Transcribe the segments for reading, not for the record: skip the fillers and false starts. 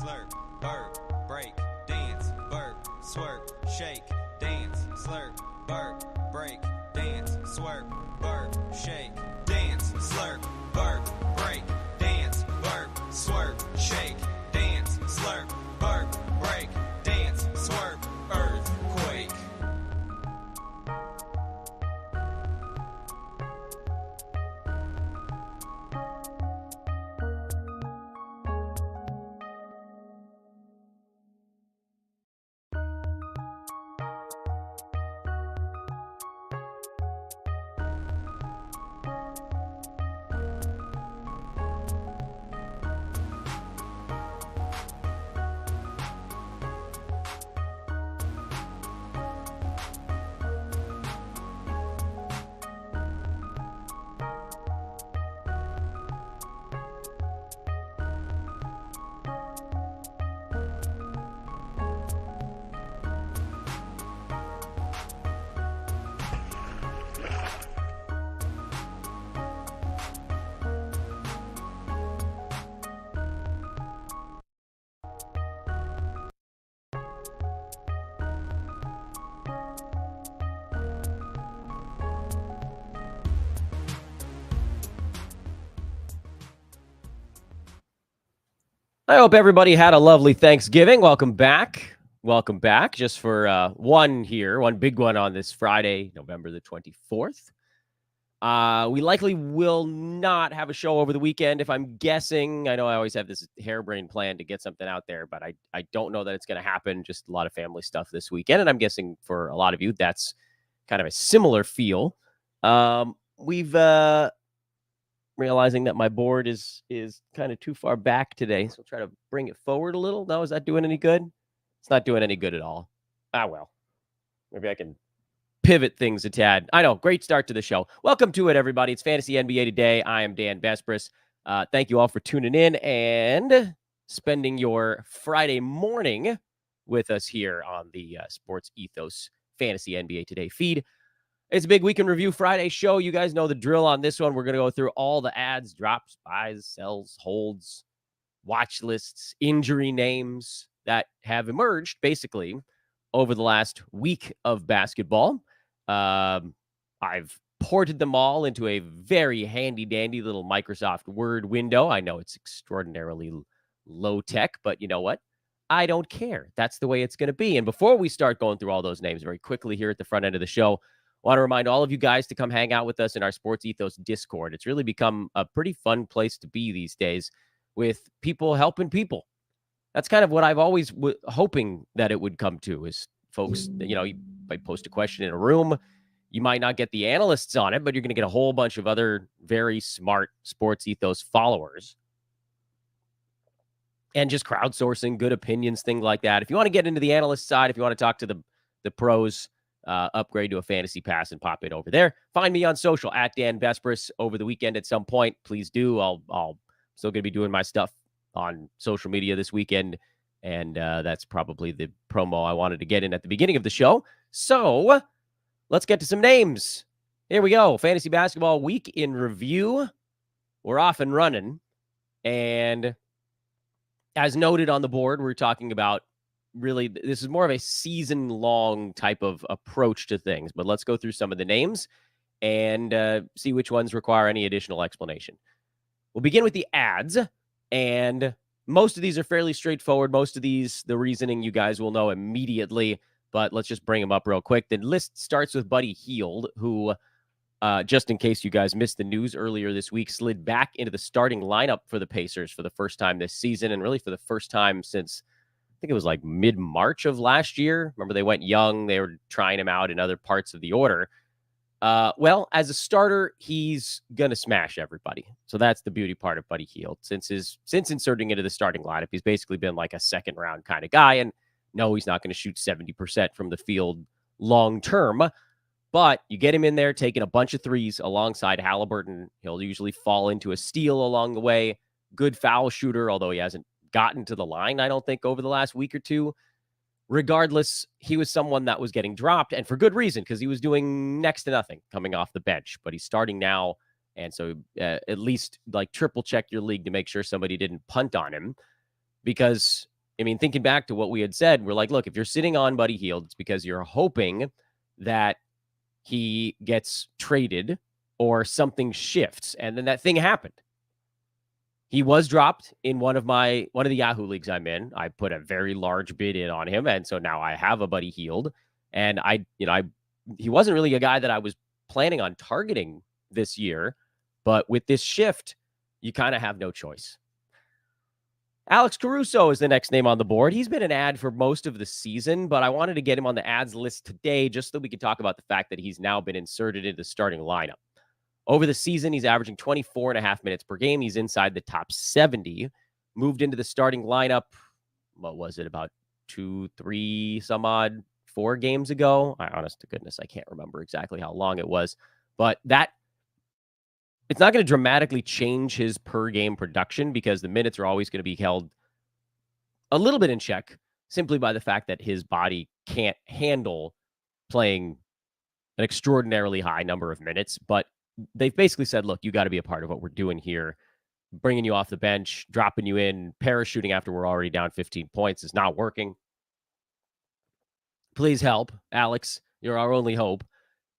slurp, burp, break, dance, burp, swerp, shake, dance, slurp, burp, break, dance, swerp, burp, shake, dance, slurp, burp, break, dance, burp, swerp, shake, dance, slurp, burp, break, dance, swerp, earthquake. I hope everybody had a lovely Thanksgiving. Welcome back. Welcome back. Just for one big one on this Friday, November the 24th. We likely will not have a show over the weekend, if I'm guessing. I know I always have this harebrained plan to get something out there, but I don't know that it's going to happen. Just a lot of family stuff this weekend, and I'm guessing for a lot of you, that's kind of a similar feel. We've realizing that my board is kind of too far back today, so I'll try to bring it forward a little. No, is that doing any good? It's not doing any good at all. Well, maybe I can pivot things a tad. I know, great start to the show. Welcome to it, everybody. It's Fantasy NBA Today. I am Dan Vespris. Thank you all for tuning in and spending your Friday morning with us here on the Sports Ethos Fantasy NBA Today feed. It's a big weekend review Friday show. You guys know the drill on this one. We're going to go through all the ads, drops, buys, sells, holds, watch lists, injury names that have emerged basically over the last week of basketball. I've ported them all into a very handy dandy little Microsoft Word window. I know it's extraordinarily low tech, but you know what? I don't care. That's the way it's going to be. And before we start going through all those names very quickly here at the front end of the show, I want to remind all of you guys to come hang out with us in our Sports Ethos Discord. It's really become a pretty fun place to be these days with people helping people. That's kind of what I've always hoping that it would come to is folks, you might post a question in a room. You might not get the analysts on it, but you're going to get a whole bunch of other very smart Sports Ethos followers. And just crowdsourcing, good opinions, things like that. If you want to get into the analyst side, if you want to talk to the pros, upgrade to a fantasy pass and pop it over there. Find me on social at Dan Vespris over the weekend at some point. Please do. I'll still going to be doing my stuff on social media this weekend. And that's probably the promo I wanted to get in at the beginning of the show. So let's get to some names. Here we go. Fantasy basketball week in review. We're off and running. And as noted on the board, we're talking about really, this is more of a season-long type of approach to things. But let's go through some of the names and see which ones require any additional explanation. We'll begin with the ads, and most of these are fairly straightforward. Most of these, the reasoning you guys will know immediately, but let's just bring them up real quick. The list starts with Buddy Hield, who, just in case you guys missed the news earlier this week, slid back into the starting lineup for the Pacers for the first time this season, and really for the first time since I think it was like mid-March of last year. Remember, they went young. They were trying him out in other parts of the order. Well, as a starter, he's going to smash everybody. So that's the beauty part of Buddy Hield. Since inserting into the starting lineup, he's basically been like a second-round kind of guy. And no, he's not going to shoot 70% from the field long-term. But you get him in there taking a bunch of threes alongside Halliburton. He'll usually fall into a steal along the way. Good foul shooter, although he hasn't gotten to the line, I don't think, over the last week or two. Regardless, he was someone that was getting dropped, and for good reason, because he was doing next to nothing coming off the bench. But he's starting now, and so at least like triple check your league to make sure somebody didn't punt on him, because I mean, thinking back to what we had said, we're like, look, if you're sitting on Buddy Hield, it's because you're hoping that he gets traded or something shifts. And then that thing happened. He was dropped in one of the Yahoo leagues I'm in. I put a very large bid in on him. And so now I have a Buddy Hield. And he wasn't really a guy that I was planning on targeting this year. But with this shift, you kind of have no choice. Alex Caruso is the next name on the board. He's been an ad for most of the season, but I wanted to get him on the ads list today just so we could talk about the fact that he's now been inserted into the starting lineup. Over the season, he's averaging 24.5 minutes per game. He's inside the top 70. Moved into the starting lineup, what was it, about 4 games ago? Honest to goodness, I can't remember exactly how long it was. But it's not going to dramatically change his per game production because the minutes are always going to be held a little bit in check simply by the fact that his body can't handle playing an extraordinarily high number of minutes. But they've basically said, look, you got to be a part of what we're doing here. Bringing you off the bench, dropping you in, parachuting after we're already down 15 points is not working. Please help, Alex. You're our only hope.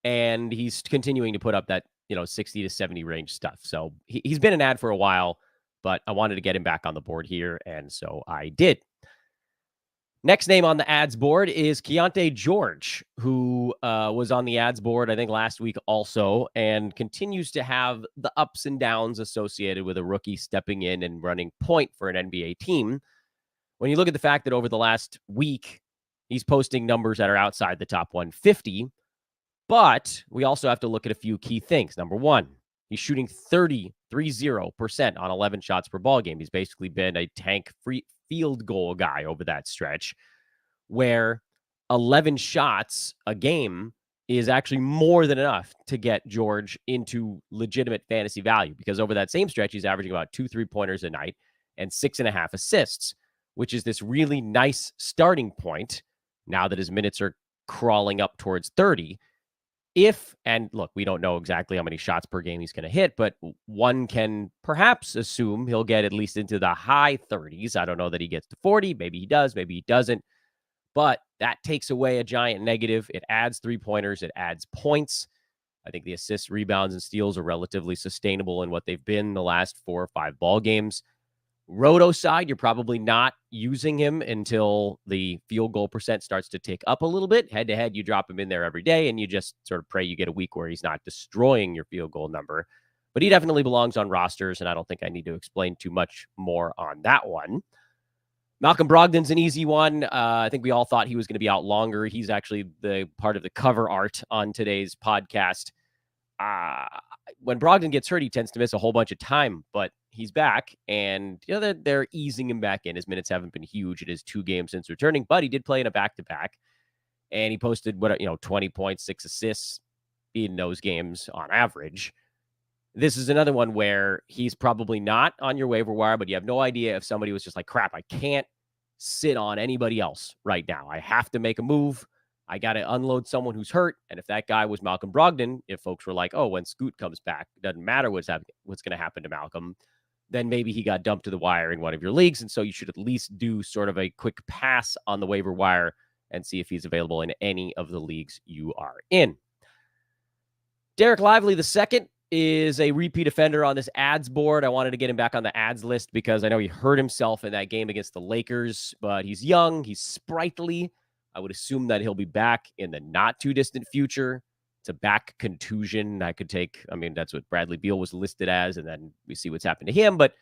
And he's continuing to put up that 60 to 70 range stuff. So he's been an ad for a while, but I wanted to get him back on the board here, and so I did. Next name on the ads board is Keontae George, who was on the ads board, I think, last week also, and continues to have the ups and downs associated with a rookie stepping in and running point for an NBA team. When you look at the fact that over the last week, he's posting numbers that are outside the top 150, but we also have to look at a few key things. Number one, he's shooting 30% on 11 shots per ball game. He's basically been a tank free field goal guy over that stretch, where 11 shots a game is actually more than enough to get George into legitimate fantasy value, because over that same stretch, he's averaging about 2 3-pointers a night and 6.5 assists, which is this really nice starting point now that his minutes are crawling up towards 30. And look, we don't know exactly how many shots per game he's going to hit, but one can perhaps assume he'll get at least into the high 30s. I don't know that he gets to 40. Maybe he does, maybe he doesn't. But that takes away a giant negative. It adds 3-pointers. It adds points. I think the assists, rebounds, and steals are relatively sustainable in what they've been the last 4 or 5 ball games. Roto side, you're probably not using him until the field goal percent starts to tick up a little bit. Head to head, you drop him in there every day, and you just sort of pray you get a week where he's not destroying your field goal number. But he definitely belongs on rosters, and I don't think I need to explain too much more on that one. Malcolm Brogdon's an easy one. I think we all thought he was going to be out longer. He's actually the part of the cover art on today's podcast. When Brogdon gets hurt, he tends to miss a whole bunch of time, but he's back, and they're easing him back in. His minutes haven't been huge. It is 2 games since returning, but he did play in a back-to-back, and he posted 20 points, 6 assists in those games on average. This is another one where he's probably not on your waiver wire, but you have no idea if somebody was just like, crap, I can't sit on anybody else right now. I have to make a move. I got to unload someone who's hurt. And if that guy was Malcolm Brogdon, if folks were like, oh, when Scoot comes back, it doesn't matter what's going to happen to Malcolm, then maybe he got dumped to the wire in one of your leagues. And so you should at least do sort of a quick pass on the waiver wire and see if he's available in any of the leagues you are in. Derek Lively II is a repeat offender on this ads board. I wanted to get him back on the ads list because I know he hurt himself in that game against the Lakers, but he's young, he's sprightly. I would assume that he'll be back in the not too distant future. It's a back contusion. That's what Bradley Beal was listed as, and then we see what's happened to him. But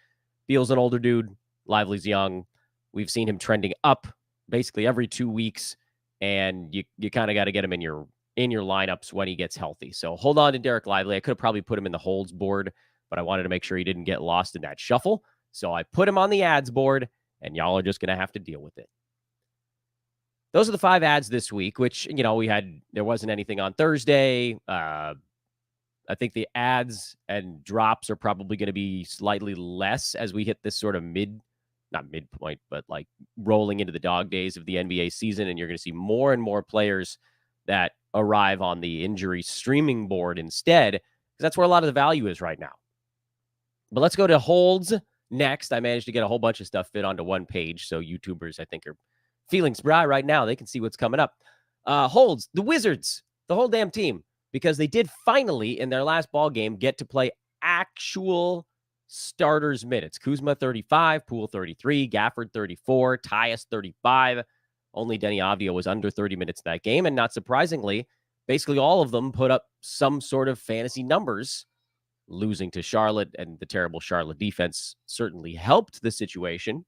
Beal's an older dude. Lively's young. We've seen him trending up basically every 2 weeks, and you kind of got to get him in your lineups when he gets healthy. So hold on to Derek Lively. I could have probably put him in the holds board, but I wanted to make sure he didn't get lost in that shuffle. So I put him on the ads board, and y'all are just going to have to deal with it. Those are the 5 ads this week, which, there wasn't anything on Thursday. I think the ads and drops are probably going to be slightly less as we hit this sort of not midpoint, but like rolling into the dog days of the NBA season. And you're going to see more and more players that arrive on the injury streaming board instead, because that's where a lot of the value is right now. But let's go to holds next. I managed to get a whole bunch of stuff fit onto one page. So YouTubers, I think, are feeling spry right now. They can see what's coming up. Holds, the Wizards, the whole damn team, because they did finally, in their last ball game, get to play actual starters minutes. Kuzma 35, Poole 33, Gafford 34, Tyus 35. Only Denny Avdia was under 30 minutes in that game. And not surprisingly, basically all of them put up some sort of fantasy numbers. Losing to Charlotte and the terrible Charlotte defense certainly helped the situation.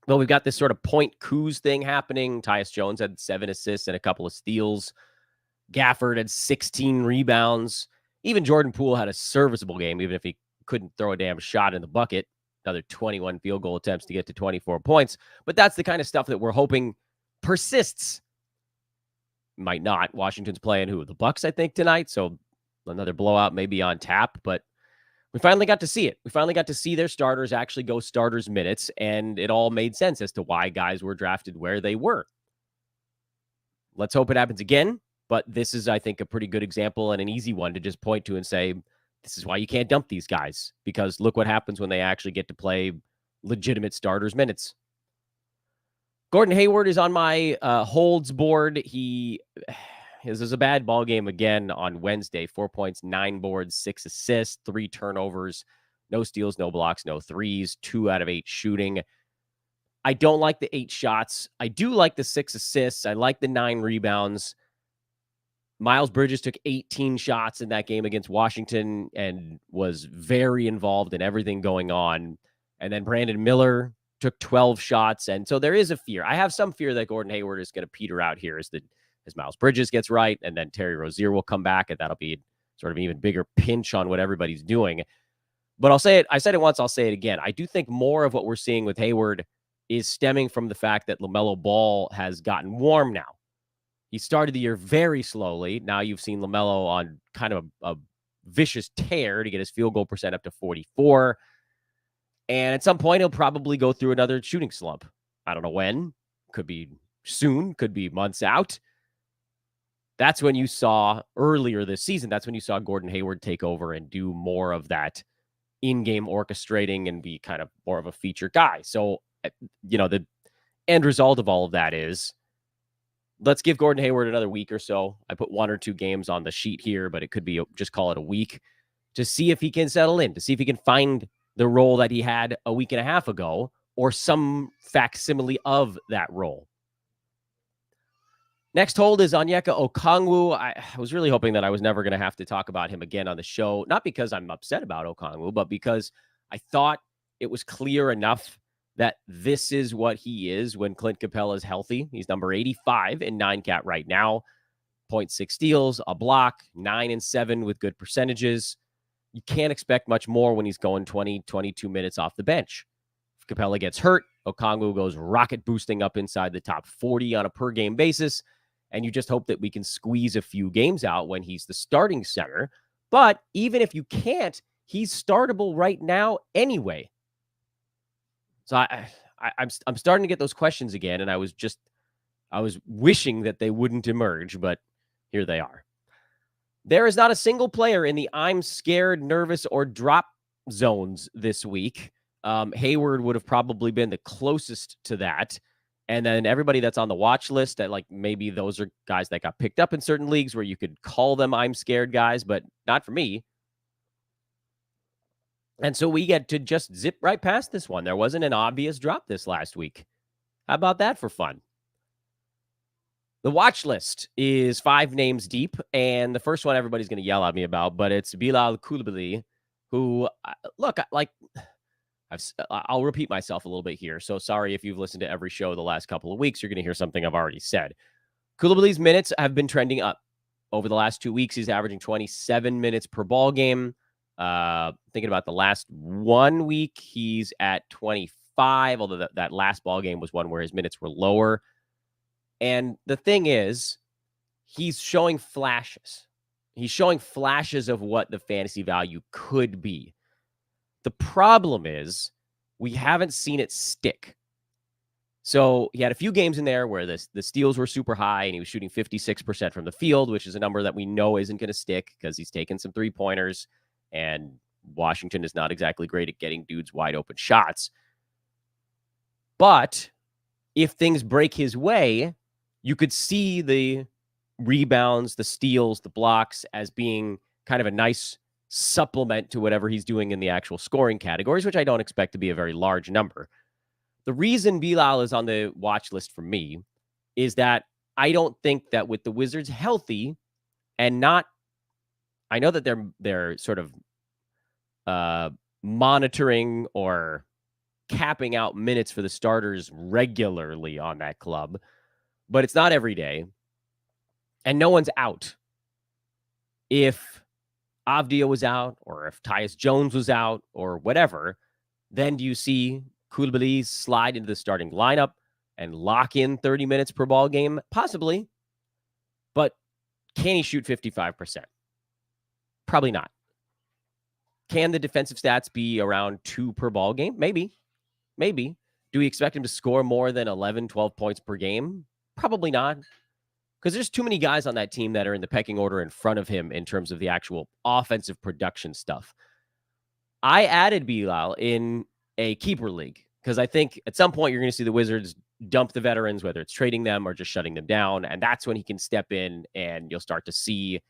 But we've got this sort of point Kuz thing happening. Tyus Jones had 7 assists and a couple of steals. Gafford had 16 rebounds. Even Jordan Poole had a serviceable game, even if he couldn't throw a damn shot in the bucket. Another 21 field goal attempts to get to 24 points. But that's the kind of stuff that we're hoping persists. Might not. Washington's playing who? The Bucks, I think, tonight. So another blowout may be on tap. But we finally got to see it. We finally got to see their starters actually go starters minutes. And it all made sense as to why guys were drafted where they were. Let's hope it happens again. But this is, I think, a pretty good example and an easy one to just point to and say, this is why you can't dump these guys, because look what happens when they actually get to play legitimate starters minutes. Gordon Hayward is on my holds board. This is a bad ball game again on Wednesday. 4 points, 9 boards, 6 assists, 3 turnovers, no steals, no blocks, no threes, 2 out of 8 shooting. I don't like the 8 shots. I do like the 6 assists. I like the 9 rebounds. Miles Bridges took 18 shots in that game against Washington and was very involved in everything going on. And then Brandon Miller took 12 shots. And so there is a fear. I have some fear that Gordon Hayward is going to peter out here as Miles Bridges gets right. And then Terry Rozier will come back, and that'll be sort of an even bigger pinch on what everybody's doing. But I'll say it. I said it once. I'll say it again. I do think more of what we're seeing with Hayward is stemming from the fact that LaMelo Ball has gotten warm now. He started the year very slowly. Now you've seen LaMelo on kind of a vicious tear to get his field goal percent up to 44. And at some point, he'll probably go through another shooting slump. I don't know when. Could be soon. Could be months out. That's when you saw earlier this season, that's when you saw Gordon Hayward take over and do more of that in-game orchestrating and be kind of more of a feature guy. So, the end result of all of that is, let's give Gordon Hayward another week or so. I put 1 or 2 games on the sheet here, but it could be just call it a week to see if he can settle in, to see if he can find the role that he had a week and a half ago or some facsimile of that role. Next hold is Onyeka Okongwu. I was really hoping that I was never going to have to talk about him again on the show, not because I'm upset about Okongwu, but because I thought it was clear enough that this is what he is when Clint Capella is healthy. He's number 85 in 9-cat right now. 0.6 steals, a block, 9 and 7 with good percentages. You can't expect much more when he's going 20, 22 minutes off the bench. If Capella gets hurt, Okongwu goes rocket boosting up inside the top 40 on a per game basis. And you just hope that we can squeeze a few games out when he's the starting center. But even if you can't, he's startable right now anyway. So I'm starting to get those questions again, and I was wishing that they wouldn't emerge, but here they are. There is not a single player in the I'm scared, nervous, or drop zones this week. Hayward would have probably been the closest to that. And then everybody that's on the watch list, that maybe those are guys that got picked up in certain leagues where you could call them I'm scared guys, but not for me. And so we get to just zip right past this one. There wasn't an obvious drop this last week. How about that for fun? The watch list is 5 names deep, and the first one everybody's going to yell at me about, but it's Bilal Coulibaly, who, look, I'll repeat myself a little bit here. So sorry if you've listened to every show the last couple of weeks, you're going to hear something I've already said. Coulibaly's minutes have been trending up. Over the last 2 weeks, he's averaging 27 minutes per ball game. Thinking about the last 1 week, he's at 25, although that last ball game was one where his minutes were lower. And the thing is, he's showing flashes. He's showing flashes of what the fantasy value could be. The problem is we haven't seen it stick. So he had a few games in there where the steals were super high and he was shooting 56% from the field, which is a number that we know isn't going to stick because he's taken some 3-pointers and Washington is not exactly great at getting dudes wide open shots. But if things break his way, you could see the rebounds, the steals, the blocks as being kind of a nice supplement to whatever he's doing in the actual scoring categories, which I don't expect to be a very large number. The reason Bilal is on the watch list for me is that I don't think that with the Wizards healthy and not, I know that they're sort of monitoring or capping out minutes for the starters regularly on that club, but it's not every day. And no one's out. If Avdia was out or if Tyus Jones was out or whatever, then do you see Coulibaly slide into the starting lineup and lock in 30 minutes per ball game? Possibly. But can he shoot 55%? Probably not. Can the defensive stats be around 2 per ball game? Maybe. Do we expect him to score more than 11, 12 points per game? Probably not. Because there's too many guys on that team that are in the pecking order in front of him in terms of the actual offensive production stuff. I added Bilal in a keeper league because I think at some point you're going to see the Wizards dump the veterans, whether it's trading them or just shutting them down. And that's when he can step in and you'll start to see,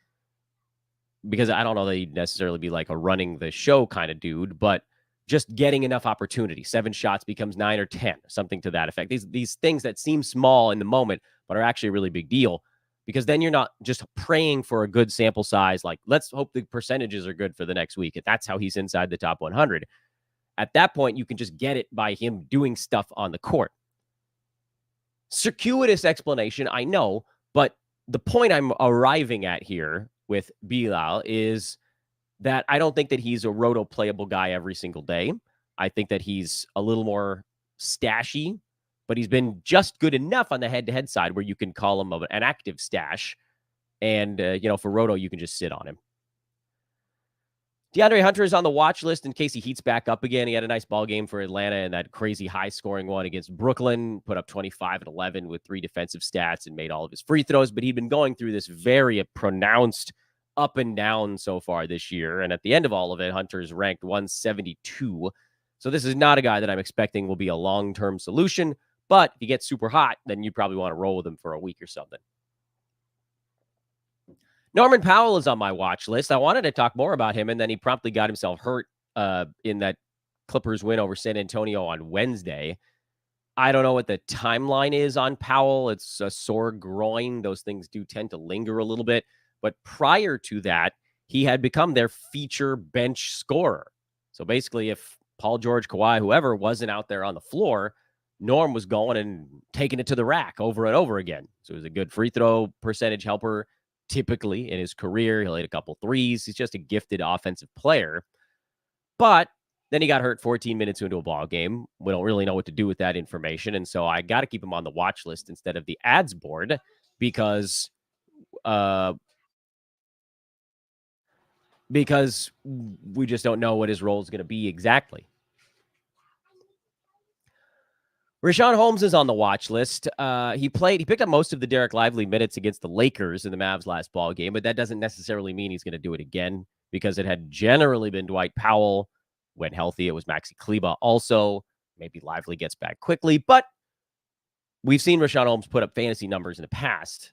because I don't know that he'd necessarily be like a running the show kind of dude, but just getting enough opportunity. 7 shots becomes 9 or 10, something to that effect. These things that seem small in the moment, but are actually a really big deal, because then you're not just praying for a good sample size. Like, let's hope the percentages are good for the next week. If that's how he's inside the top 100. At that point, you can just get it by him doing stuff on the court. Circuitous explanation, I know, but the point I'm arriving at here with Bilal is that I don't think that he's a roto playable guy every single day. I think that he's a little more stashy, but he's been just good enough on the head-to-head side where you can call him an active stash. And, for roto, you can just sit on him. DeAndre Hunter is on the watch list in case he heats back up again. He had a nice ball game for Atlanta in that crazy high-scoring one against Brooklyn, put up 25 and 11 with 3 defensive stats and made all of his free throws. But he'd been going through this very pronounced up and down so far this year. And at the end of all of it, Hunter's ranked 172. So this is not a guy that I'm expecting will be a long-term solution. But if he gets super hot, then you probably want to roll with him for a week or something. Norman Powell is on my watch list. I wanted to talk more about him, and then he promptly got himself hurt in that Clippers win over San Antonio on Wednesday. I don't know what the timeline is on Powell. It's a sore groin. Those things do tend to linger a little bit. But prior to that, he had become their feature bench scorer. So basically, if Paul George, Kawhi, whoever wasn't out there on the floor, Norm was going and taking it to the rack over and over again. So he was a good free throw percentage helper. Typically in his career, he'll hit a couple threes. He's just a gifted offensive player. But then he got hurt 14 minutes into a ball game. We don't really know what to do with that information. And so I got to keep him on the watch list instead of the ads board because we just don't know what his role is going to be exactly. Richaun Holmes is on the watch list. He picked up most of the Derek Lively minutes against the Lakers in the Mavs last ball game, but that doesn't necessarily mean he's going to do it again because it had generally been Dwight Powell. When healthy, it was Maxi Kleber also. Maybe Lively gets back quickly, but we've seen Richaun Holmes put up fantasy numbers in the past.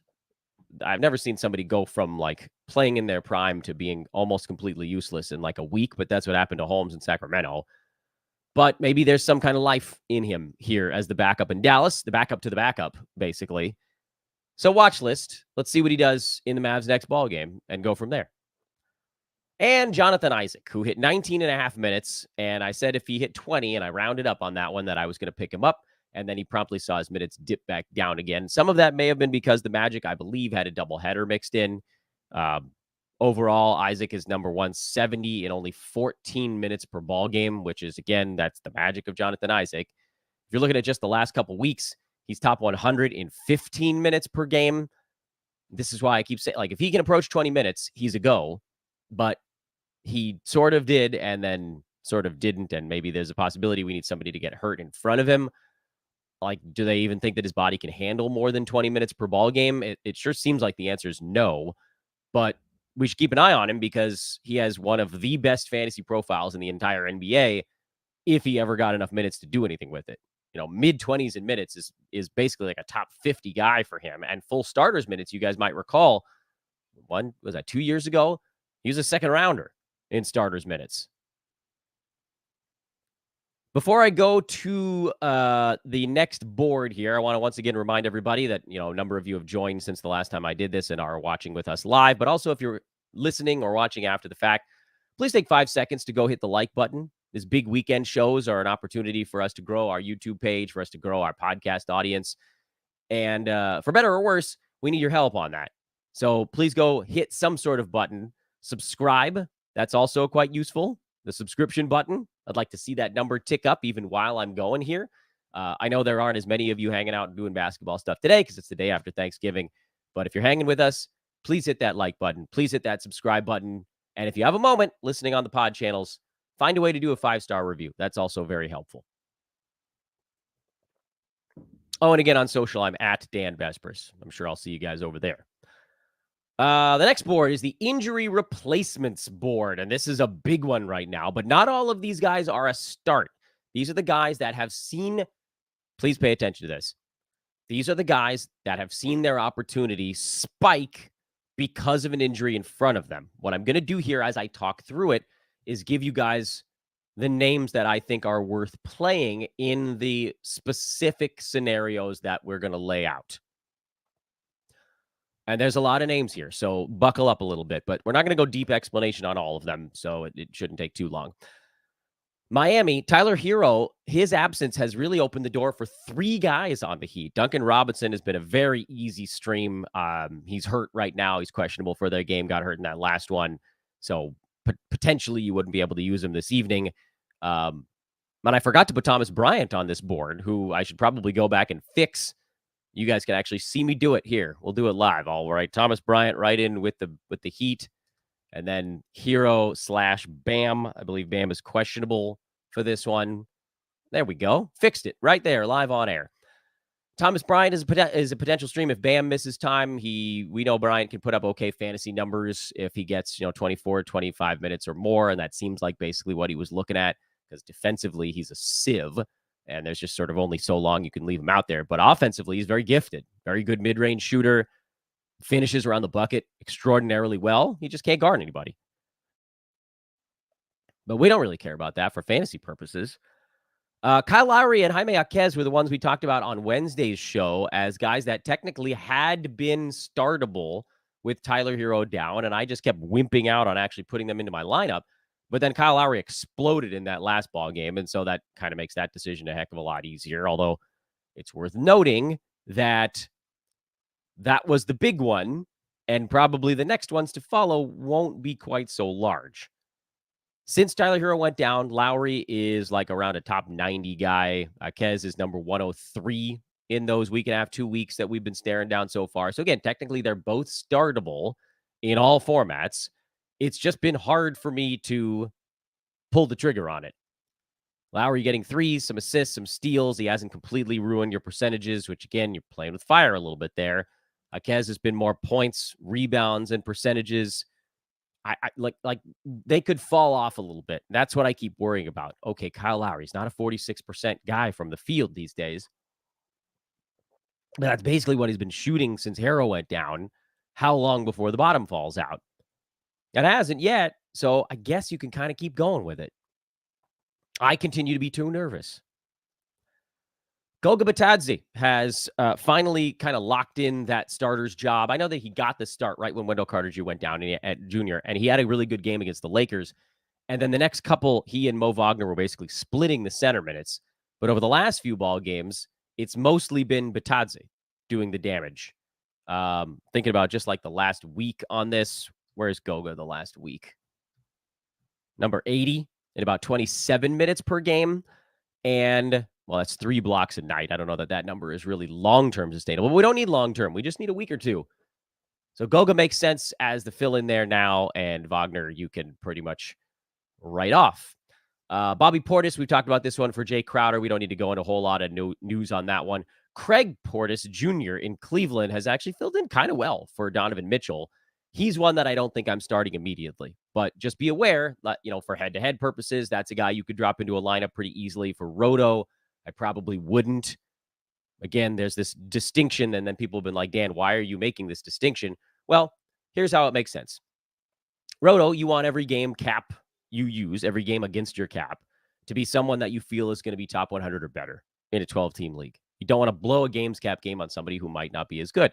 I've never seen somebody go from like playing in their prime to being almost completely useless in like a week, but that's what happened to Holmes in Sacramento. But maybe there's some kind of life in him here as the backup in Dallas, the backup to the backup, basically. So watch list. Let's see what he does in the Mavs next ball game and go from there. And Jonathan Isaac, who hit 19 and a half minutes. And I said if he hit 20, and I rounded up on that one, that I was going to pick him up. And then he promptly saw his minutes dip back down again. Some of that may have been because the Magic, I believe, had a doubleheader mixed in. Overall, Isaac is number 170 in only 14 minutes per ball game, which is, again, that's the magic of Jonathan Isaac. If you're looking at just the last couple weeks, he's top 100 in 15 minutes per game. This is why I keep saying, like, if he can approach 20 minutes, he's a go. But he sort of did and then sort of didn't. And maybe there's a possibility we need somebody to get hurt in front of him. Like, do they even think that his body can handle more than 20 minutes per ball game? It sure seems like the answer is no. But we should keep an eye on him because he has one of the best fantasy profiles in the entire NBA if he ever got enough minutes to do anything with it. Mid-20s in minutes is basically like a top 50 guy for him. And full starters minutes, you guys might recall, was that 2 years ago? He was a second rounder in starters minutes. Before I go to the next board here, I want to once again remind everybody that, a number of you have joined since the last time I did this and are watching with us live. But also, if you're listening or watching after the fact, please take 5 seconds to go hit the like button. These big weekend shows are an opportunity for us to grow our YouTube page, for us to grow our podcast audience. And for better or worse, we need your help on that. So please go hit some sort of button. Subscribe. That's also quite useful. The subscription button. I'd like to see that number tick up even while I'm going here. I know there aren't as many of you hanging out and doing basketball stuff today because it's the day after Thanksgiving. But if you're hanging with us, please hit that like button. Please hit that subscribe button. And if you have a moment listening on the pod channels, find a way to do a 5-star review. That's also very helpful. Oh, and again, on social, I'm at Dan Vespers. I'm sure I'll see you guys over there. The next board is the injury replacements board, and this is a big one right now, but not all of these guys are a start. These are the guys that have seen, please pay attention to this. These are the guys that have seen their opportunity spike because of an injury in front of them. What I'm going to do here as I talk through it is give you guys the names that I think are worth playing in the specific scenarios that we're going to lay out. And there's a lot of names here, so buckle up a little bit. But we're not going to go deep explanation on all of them, so it shouldn't take too long. Miami, Tyler Hero, his absence has really opened the door for 3 guys on the Heat. Duncan Robinson has been a very easy stream. He's hurt right now. He's questionable for their game, got hurt in that last one. So potentially you wouldn't be able to use him this evening. And I forgot to put Thomas Bryant on this board, who I should probably go back and fix. You guys can actually see me do it here. We'll do it live. All right. Thomas Bryant right in with the Heat. And then Hero / Bam. I believe Bam is questionable for this one. There we go. Fixed it right there, live on air. Thomas Bryant is a potential stream. If Bam misses time, we know Bryant can put up okay fantasy numbers if he gets 24, 25 minutes or more. And that seems like basically what he was looking at, because defensively he's a sieve. And there's just sort of only so long you can leave him out there. But offensively, he's very gifted. Very good mid-range shooter. Finishes around the bucket extraordinarily well. He just can't guard anybody. But we don't really care about that for fantasy purposes. Kyle Lowry and Jaime Jaquez were the ones we talked about on Wednesday's show as guys that technically had been startable with Tyler Hero down. And I just kept wimping out on actually putting them into my lineup. But then Kyle Lowry exploded in that last ball game, and so that kind of makes that decision a heck of a lot easier, although it's worth noting that that was the big one, and probably the next ones to follow won't be quite so large. Since Tyler Hero went down, Lowry is like around a top 90 guy. Kez is number 103 in those week and a half, 2 weeks that we've been staring down so far. So again, technically they're both startable in all formats. It's just been hard for me to pull the trigger on it. Lowry getting 3s, some assists, some steals. He hasn't completely ruined your percentages, which again, you're playing with fire a little bit there. Kez has been more points, rebounds, and percentages. I like they could fall off a little bit. That's what I keep worrying about. Okay, Kyle Lowry's not a 46% guy from the field these days. But that's basically what he's been shooting since Hero went down. How long before the bottom falls out? It hasn't yet, so I guess you can kind of keep going with it. I continue to be too nervous. Goga Bitadze has finally kind of locked in that starter's job. I know that he got the start right when Wendell Carter Jr. went down at junior, and he had a really good game against the Lakers. And then the next couple, he and Mo Wagner were basically splitting the center minutes. But over the last few ball games, it's mostly been Bitadze doing the damage. Thinking about just like the last week on this. Where's Goga the last week? Number 80 in about 27 minutes per game. And, well, that's 3 blocks a night. I don't know that number is really long-term sustainable. But we don't need long-term. We just need a week or two. So Goga makes sense as the fill-in there now. And Wagner, you can pretty much write off. Bobby Portis, we've talked about this one for Jay Crowder. We don't need to go into a whole lot of news on that one. Craig Portis Jr. in Cleveland has actually filled in kind of well for Donovan Mitchell. He's one that I don't think I'm starting immediately, but just be aware that, for head-to-head purposes, that's a guy you could drop into a lineup pretty easily. For Roto, I probably wouldn't. Again, there's this distinction, and then people have been like, Dan, why are you making this distinction? Well, here's how it makes sense. Roto, you want every game cap you use, every game against your cap, to be someone that you feel is going to be top 100 or better in a 12-team league. You don't want to blow a games cap game on somebody who might not be as good.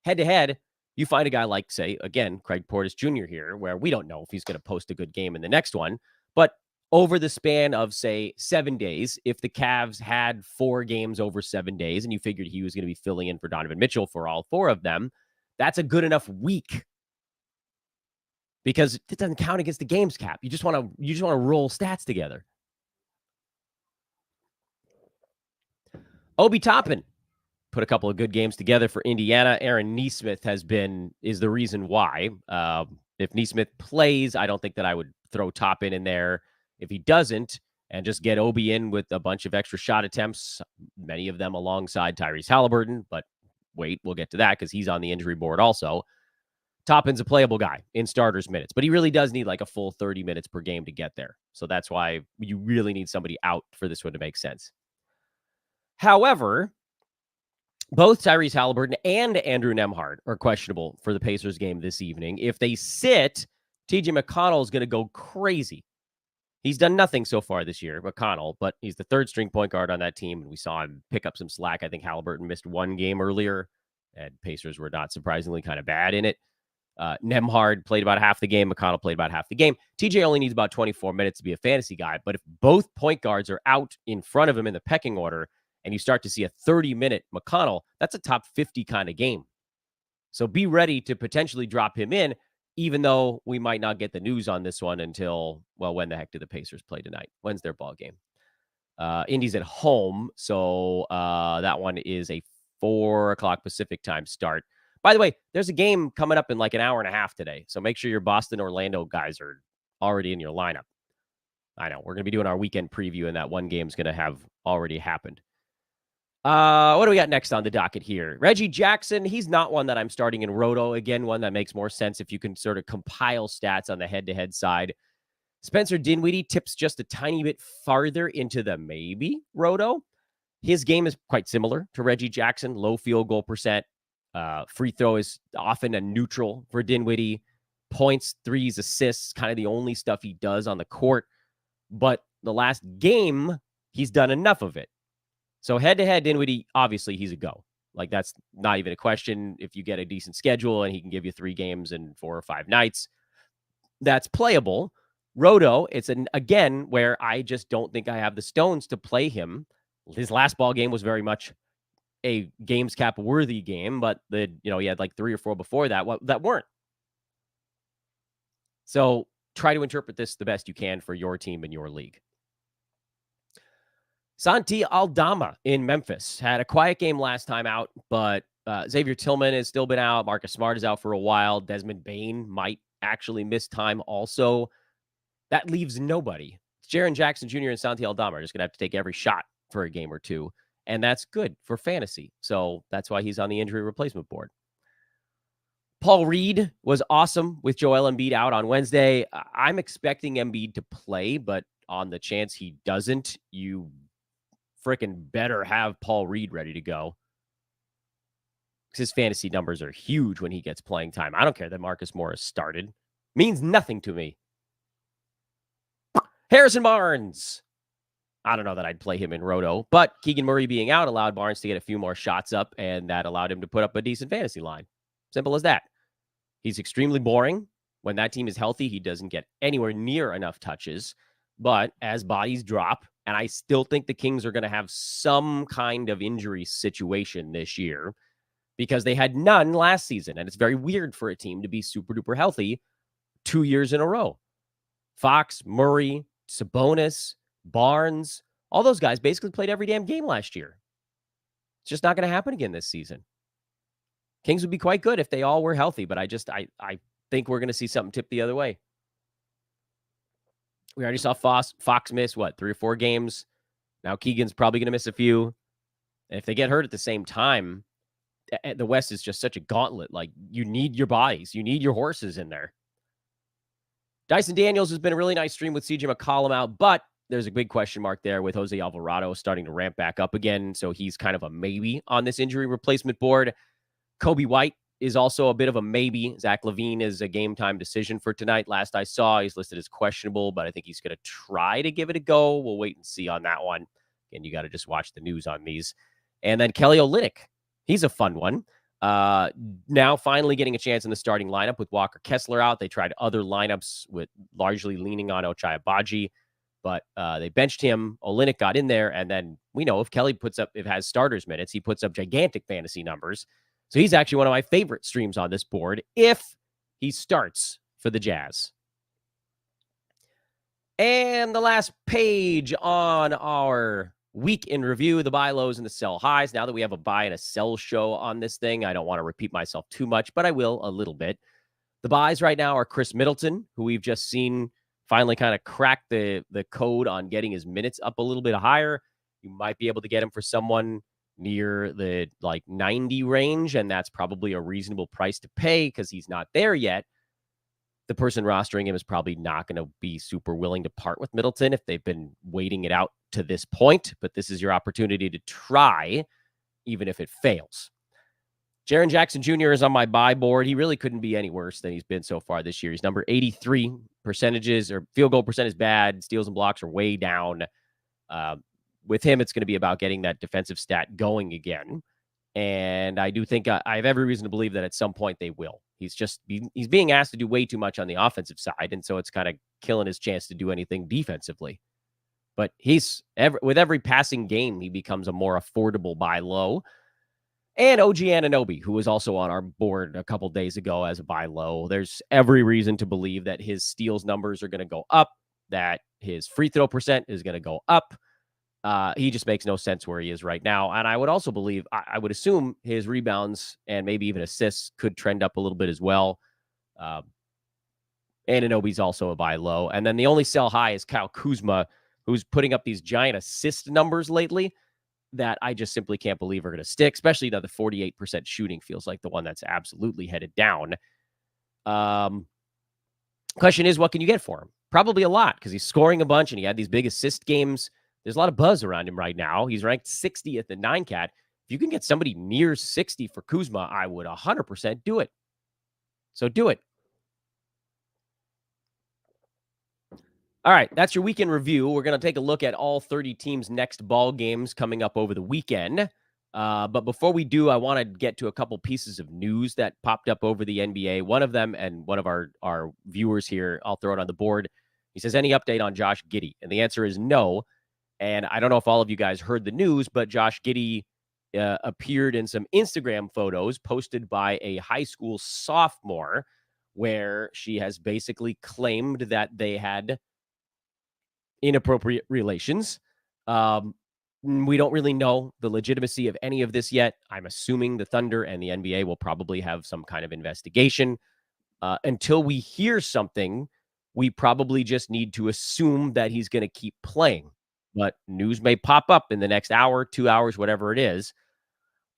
Head-to-head, you find a guy like, say, again, Craig Portis Jr. here, where we don't know if he's going to post a good game in the next one, but over the span of, say, 7 days, if the Cavs had 4 games over 7 days and you figured he was going to be filling in for Donovan Mitchell for all 4 of them, that's a good enough week because it doesn't count against the games cap. You just want to roll stats together. Obi Toppin put a couple of good games together for Indiana. Aaron Nesmith is the reason why. If Nesmith plays, I don't think that I would throw Toppin in there. If he doesn't, and just get Obi in with a bunch of extra shot attempts, many of them alongside Tyrese Halliburton, but wait, we'll get to that because he's on the injury board also. Toppin's a playable guy in starters minutes, but he really does need like a full 30 minutes per game to get there. So that's why you really need somebody out for this one to make sense. However, both Tyrese Halliburton and Andrew Nembhard are questionable for the Pacers game this evening. If they sit, TJ McConnell is going to go crazy. He's done nothing so far this year, McConnell, but he's the third-string point guard on that team, and we saw him pick up some slack. I think Halliburton missed 1 game earlier, and Pacers were not surprisingly kind of bad in it. Nembhard played about half the game. McConnell played about half the game. TJ only needs about 24 minutes to be a fantasy guy, but if both point guards are out in front of him in the pecking order, and you start to see a 30-minute McConnell, that's a top 50 kind of game. So be ready to potentially drop him in, even though we might not get the news on this one until, well, when the heck do the Pacers play tonight? When's their ball game? Indy's at home, so that one is a 4 o'clock Pacific time start. By the way, there's a game coming up in like an hour and a half today, so make sure your Boston-Orlando guys are already in your lineup. I know, we're going to be doing our weekend preview, and that one game's going to have already happened. What do we got next on the docket here? Reggie Jackson, he's not one that I'm starting in Roto. Again, one that makes more sense if you can sort of compile stats on the head-to-head side. Spencer Dinwiddie tips just a tiny bit farther into the maybe Roto. His game is quite similar to Reggie Jackson. Low field goal percent. Free throw is often a neutral for Dinwiddie. Points, threes, assists, kind of the only stuff he does on the court. But the last game, he's done enough of it. So head-to-head, Dinwiddie, obviously, he's a go. Like, that's not even a question. If you get a decent schedule and he can give you 3 games in 4 or 5 nights, that's playable. Roto, it's again where I just don't think I have the stones to play him. His last ball game was very much a games cap worthy game, but he had like 3 or 4 before that that weren't. So try to interpret this the best you can for your team and your league. Santi Aldama in Memphis had a quiet game last time out, but Xavier Tillman has still been out. Marcus Smart is out for a while. Desmond Bane might actually miss time also. That leaves nobody. Jaren Jackson Jr. and Santi Aldama are just going to have to take every shot for a game or 2, and that's good for fantasy. So that's why he's on the injury replacement board. Paul Reed was awesome with Joel Embiid out on Wednesday. I'm expecting Embiid to play, but on the chance he doesn't, you freaking better have Paul Reed ready to go. His fantasy numbers are huge when he gets playing time. I don't care that Marcus Morris started. Means nothing to me. Harrison Barnes. I don't know that I'd play him in Roto, but Keegan Murray being out allowed Barnes to get a few more shots up, and that allowed him to put up a decent fantasy line. Simple as that. He's extremely boring. When that team is healthy, he doesn't get anywhere near enough touches. But as bodies drop, and I still think the Kings are going to have some kind of injury situation this year because they had none last season. And it's very weird for a team to be super duper healthy 2 years in a row. Fox, Murray, Sabonis, Barnes, all those guys basically played every damn game last year. It's just not going to happen again this season. Kings would be quite good if they all were healthy, but I think we're going to see something tip the other way. We already saw Fox miss, 3 or 4 games. Now Keegan's probably going to miss a few. And if they get hurt at the same time, the West is just such a gauntlet. Like, you need your bodies. You need your horses in there. Dyson Daniels has been a really nice stream with CJ McCollum out, but there's a big question mark there with Jose Alvarado starting to ramp back up again. So he's kind of a maybe on this injury replacement board. Kobe White is also a bit of a maybe. Zach LaVine is a game time decision for tonight. Last I saw, he's listed as questionable, but I think he's going to try to give it a go. We'll wait and see on that one. Again, you got to just watch the news on these. And then Kelly Olynyk. He's a fun one. Now finally getting a chance in the starting lineup with Walker Kessler out. They tried other lineups with largely leaning on Ochai Agbaji, but they benched him. Olynyk got in there, and then we know if Kelly has starters minutes, he puts up gigantic fantasy numbers. So he's actually one of my favorite streams on this board if he starts for the Jazz. And the last page on our week in review, the buy lows and the sell highs. Now that we have a buy and a sell show on this thing, I don't want to repeat myself too much, but I will a little bit. The buys right now are Chris Middleton, who we've just seen finally kind of crack the code on getting his minutes up a little bit higher. You might be able to get him for someone near the 90 range, and that's probably a reasonable price to pay because he's not there yet. The person rostering him is probably not going to be super willing to part with Middleton if they've been waiting it out to this point, but this is your opportunity to try, even if it fails. Jaren Jackson Jr. is on my buy board. He really couldn't be any worse than he's been so far this year. He's number 83. Percentages or field goal percent is bad. Steals and blocks are way down. With him, it's going to be about getting that defensive stat going again. And I do think I have every reason to believe that at some point they will. He's being asked to do way too much on the offensive side, and so it's kind of killing his chance to do anything defensively. But with every passing game, he becomes a more affordable buy low. And OG Anunoby, who was also on our board a couple days ago as a buy low. There's every reason to believe that his steals numbers are going to go up, that his free throw percent is going to go up. He just makes no sense where he is right now. And I would also believe, I would assume his rebounds and maybe even assists could trend up a little bit as well. Anunoby's also a buy low. And then the only sell high is Kyle Kuzma, who's putting up these giant assist numbers lately that I just simply can't believe are going to stick, especially now the 48% shooting feels like the one that's absolutely headed down. Question is, what can you get for him? Probably a lot because he's scoring a bunch and he had these big assist games. There's a lot of buzz around him right now. He's ranked 60th at 9-cat. If you can get somebody near 60 for Kuzma, I would 100% do it. So do it. All right, that's your weekend review. We're going to take a look at all 30 teams' next ball games coming up over the weekend. But before we do, I want to get to a couple pieces of news that popped up over the NBA. One of them, and one of our viewers here, I'll throw it on the board. He says, any update on Josh Giddey? And the answer is no. And I don't know if all of you guys heard the news, but Josh Giddey appeared in some Instagram photos posted by a high school sophomore where she has basically claimed that they had inappropriate relations. We don't really know the legitimacy of any of this yet. I'm assuming the Thunder and the NBA will probably have some kind of investigation. Until we hear something, we probably just need to assume that he's going to keep playing. But news may pop up in the next hour, 2 hours, whatever it is.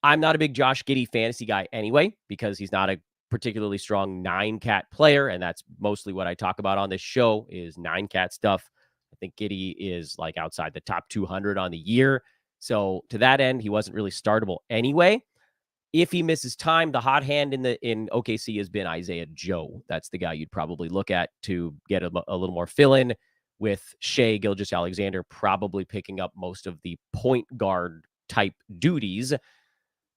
I'm not a big Josh Giddey fantasy guy anyway, because he's not a particularly strong 9-cat player. And that's mostly what I talk about on this show is 9-cat stuff. I think Giddey is like outside the top 200 on the year. So to that end, he wasn't really startable anyway. If he misses time, the hot hand in OKC has been Isaiah Joe. That's the guy you'd probably look at to get a little more fill-in, with Shai Gilgeous-Alexander probably picking up most of the point guard type duties.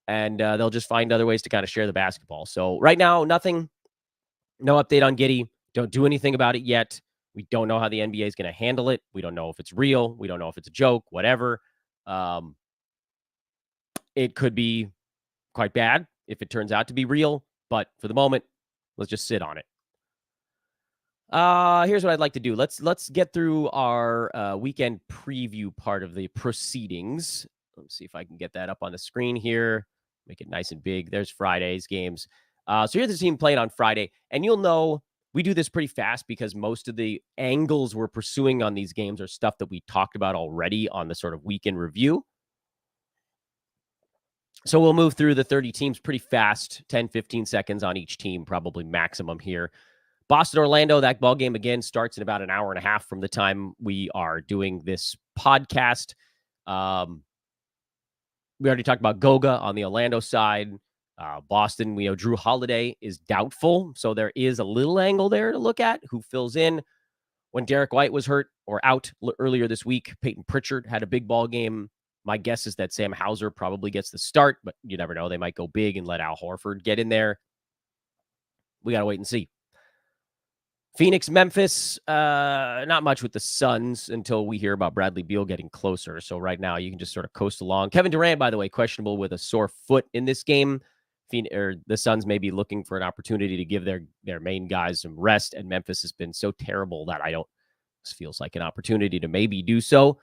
And they'll just find other ways to kind of share the basketball. So right now, no update on Giddey. Don't do anything about it yet. We don't know how the NBA is going to handle it. We don't know if it's real. We don't know if it's a joke, whatever. It could be quite bad if it turns out to be real. But for the moment, let's just sit on it. Here's what I'd like to do. Let's get through our weekend preview part of the proceedings. Let's see if I can get that up on the screen here. Make it nice and big. There's Friday's games. So here's the team playing on Friday. And you'll know we do this pretty fast because most of the angles we're pursuing on these games are stuff that we talked about already on the sort of weekend review. So we'll move through the 30 teams pretty fast, 10, 15 seconds on each team, probably maximum here. Boston, Orlando, that ball game again starts in about an hour and a half from the time we are doing this podcast. We already talked about Goga on the Orlando side. Boston, we know Drew Holiday is doubtful, so there is a little angle there to look at who fills in. When Derek White was hurt or out earlier this week, Peyton Pritchard had a big ball game. My guess is that Sam Hauser probably gets the start, but you never know. They might go big and let Al Horford get in there. We got to wait and see. Phoenix, Memphis, not much with the Suns until we hear about Bradley Beal getting closer. So right now you can just sort of coast along. Kevin Durant, by the way, questionable with a sore foot in this game. The Suns may be looking for an opportunity to give their main guys some rest, and Memphis has been so terrible that this feels like an opportunity to maybe do so.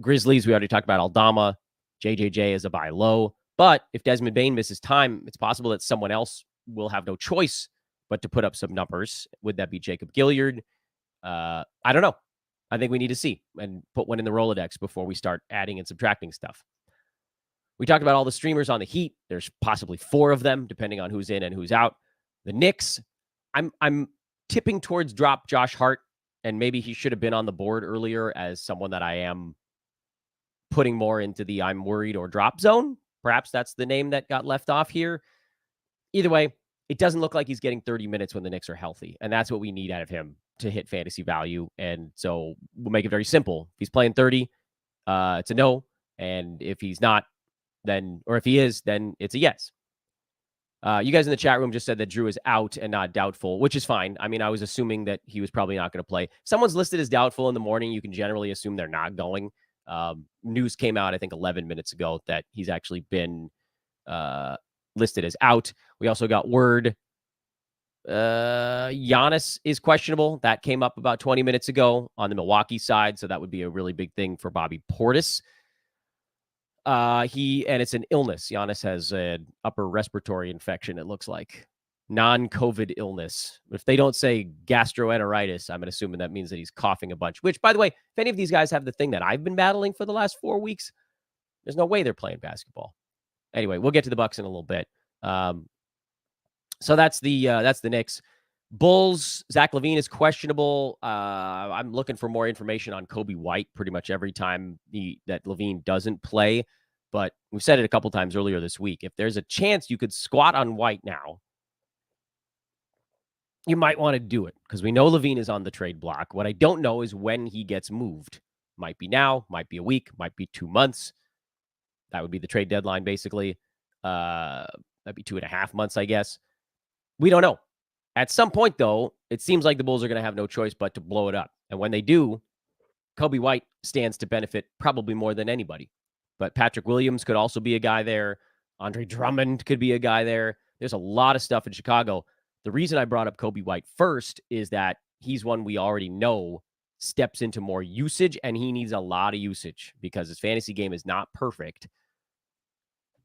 Grizzlies, we already talked about Aldama. JJJ is a buy low. But if Desmond Bane misses time, it's possible that someone else will have no choice but to put up some numbers. Would that be Jacob Gilyard? I don't know. I think we need to see and put one in the Rolodex before we start adding and subtracting stuff. We talked about all the streamers on the Heat. There's possibly 4 of them, depending on who's in and who's out. The Knicks, I'm tipping towards drop Josh Hart, and maybe he should have been on the board earlier as someone that I am putting more into the I'm worried or drop zone. Perhaps that's the name that got left off here. Either way, it doesn't look like he's getting 30 minutes when the Knicks are healthy, and that's what we need out of him to hit fantasy value. And so we'll make it very simple. If he's playing 30, it's a no. And if he's not, or if he is, then it's a yes. You guys in the chat room just said that Drew is out and not doubtful, which is fine. I mean, I was assuming that he was probably not going to play. If someone's listed as doubtful in the morning, you can generally assume they're not going. News came out, I think, 11 minutes ago that he's actually been listed as out. We also got word Giannis is questionable. That came up about 20 minutes ago on the Milwaukee side, so that would be a really big thing for Bobby Portis. And it's an illness. Giannis has an upper respiratory infection, it looks like. Non-COVID illness. If they don't say gastroenteritis, I'm assuming that means that he's coughing a bunch, which, by the way, if any of these guys have the thing that I've been battling for the last 4 weeks, there's no way they're playing basketball. Anyway, we'll get to the Bucks in a little bit. So that's the Knicks. Bulls, Zach LaVine is questionable. I'm looking for more information on Kobe White pretty much every time that LaVine doesn't play. But we've said it a couple times earlier this week. If there's a chance you could squat on White now, you might want to do it because we know LaVine is on the trade block. What I don't know is when he gets moved. Might be now, might be a week, might be 2 months. That would be the trade deadline, basically. That'd be 2.5 months, I guess. We don't know. At some point, though, it seems like the Bulls are going to have no choice but to blow it up. And when they do, Kobe White stands to benefit probably more than anybody. But Patrick Williams could also be a guy there. Andre Drummond could be a guy there. There's a lot of stuff in Chicago. The reason I brought up Kobe White first is that he's one we already know steps into more usage, and he needs a lot of usage because his fantasy game is not perfect.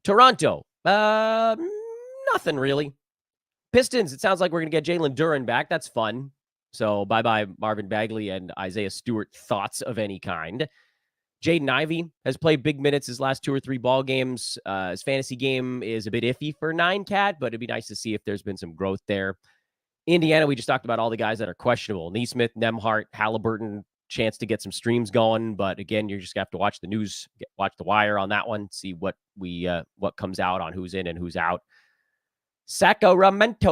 Toronto, nothing really. Pistons, it sounds like we're going to get Jalen Duren back. That's fun. So bye-bye Marvin Bagley and Isaiah Stewart thoughts of any kind. Jaden Ivey has played big minutes his last 2 or 3 ball games. His fantasy game is a bit iffy for 9-cat, but it'd be nice to see if there's been some growth there. Indiana, we just talked about all the guys that are questionable. Neesmith, Nembhard, Halliburton, chance to get some streams going. But again, you're just going to have to watch the news, watch the wire on that one, see what comes out on who's in and who's out. Sacramento.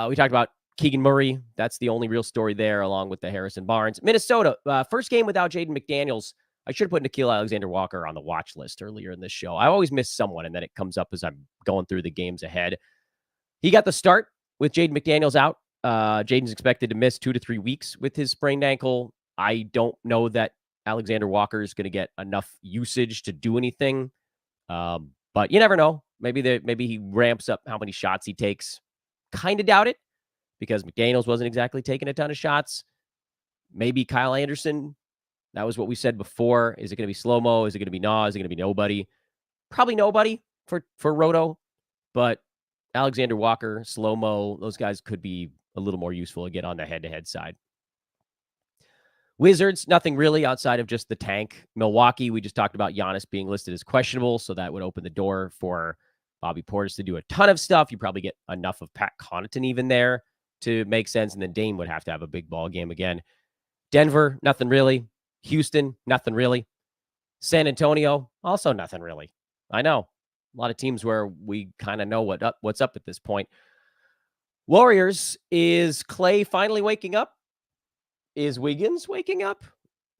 We talked about Keegan Murray. That's the only real story there, along with the Harrison Barnes. Minnesota, first game without Jaden McDaniels. I should have put Nickeil Alexander-Walker on the watch list earlier in this show. I always miss someone, and then it comes up as I'm going through the games ahead. He got the start with Jaden McDaniels out. Jaden's expected to miss 2 to 3 weeks with his sprained ankle. I don't know that Alexander-Walker is going to get enough usage to do anything, but you never know. Maybe he ramps up how many shots he takes. Kind of doubt it because McDaniels wasn't exactly taking a ton of shots. Maybe Kyle Anderson. That was what we said before. Is it going to be slow-mo? Is it going to be Is it going to be nobody? Probably nobody for Roto, but Alexander Walker, slow-mo, those guys could be a little more useful again on the head-to-head side. Wizards, nothing really outside of just the tank. Milwaukee, we just talked about Giannis being listed as questionable, so that would open the door for Bobby Portis to do a ton of stuff. You probably get enough of Pat Connaughton even there to make sense, and then Dame would have to have a big ball game again. Denver, nothing really. Houston, nothing really. San Antonio, also nothing really. I know. A lot of teams where we kind of know what's up at this point. Warriors, is Clay finally waking up? Is Wiggins waking up?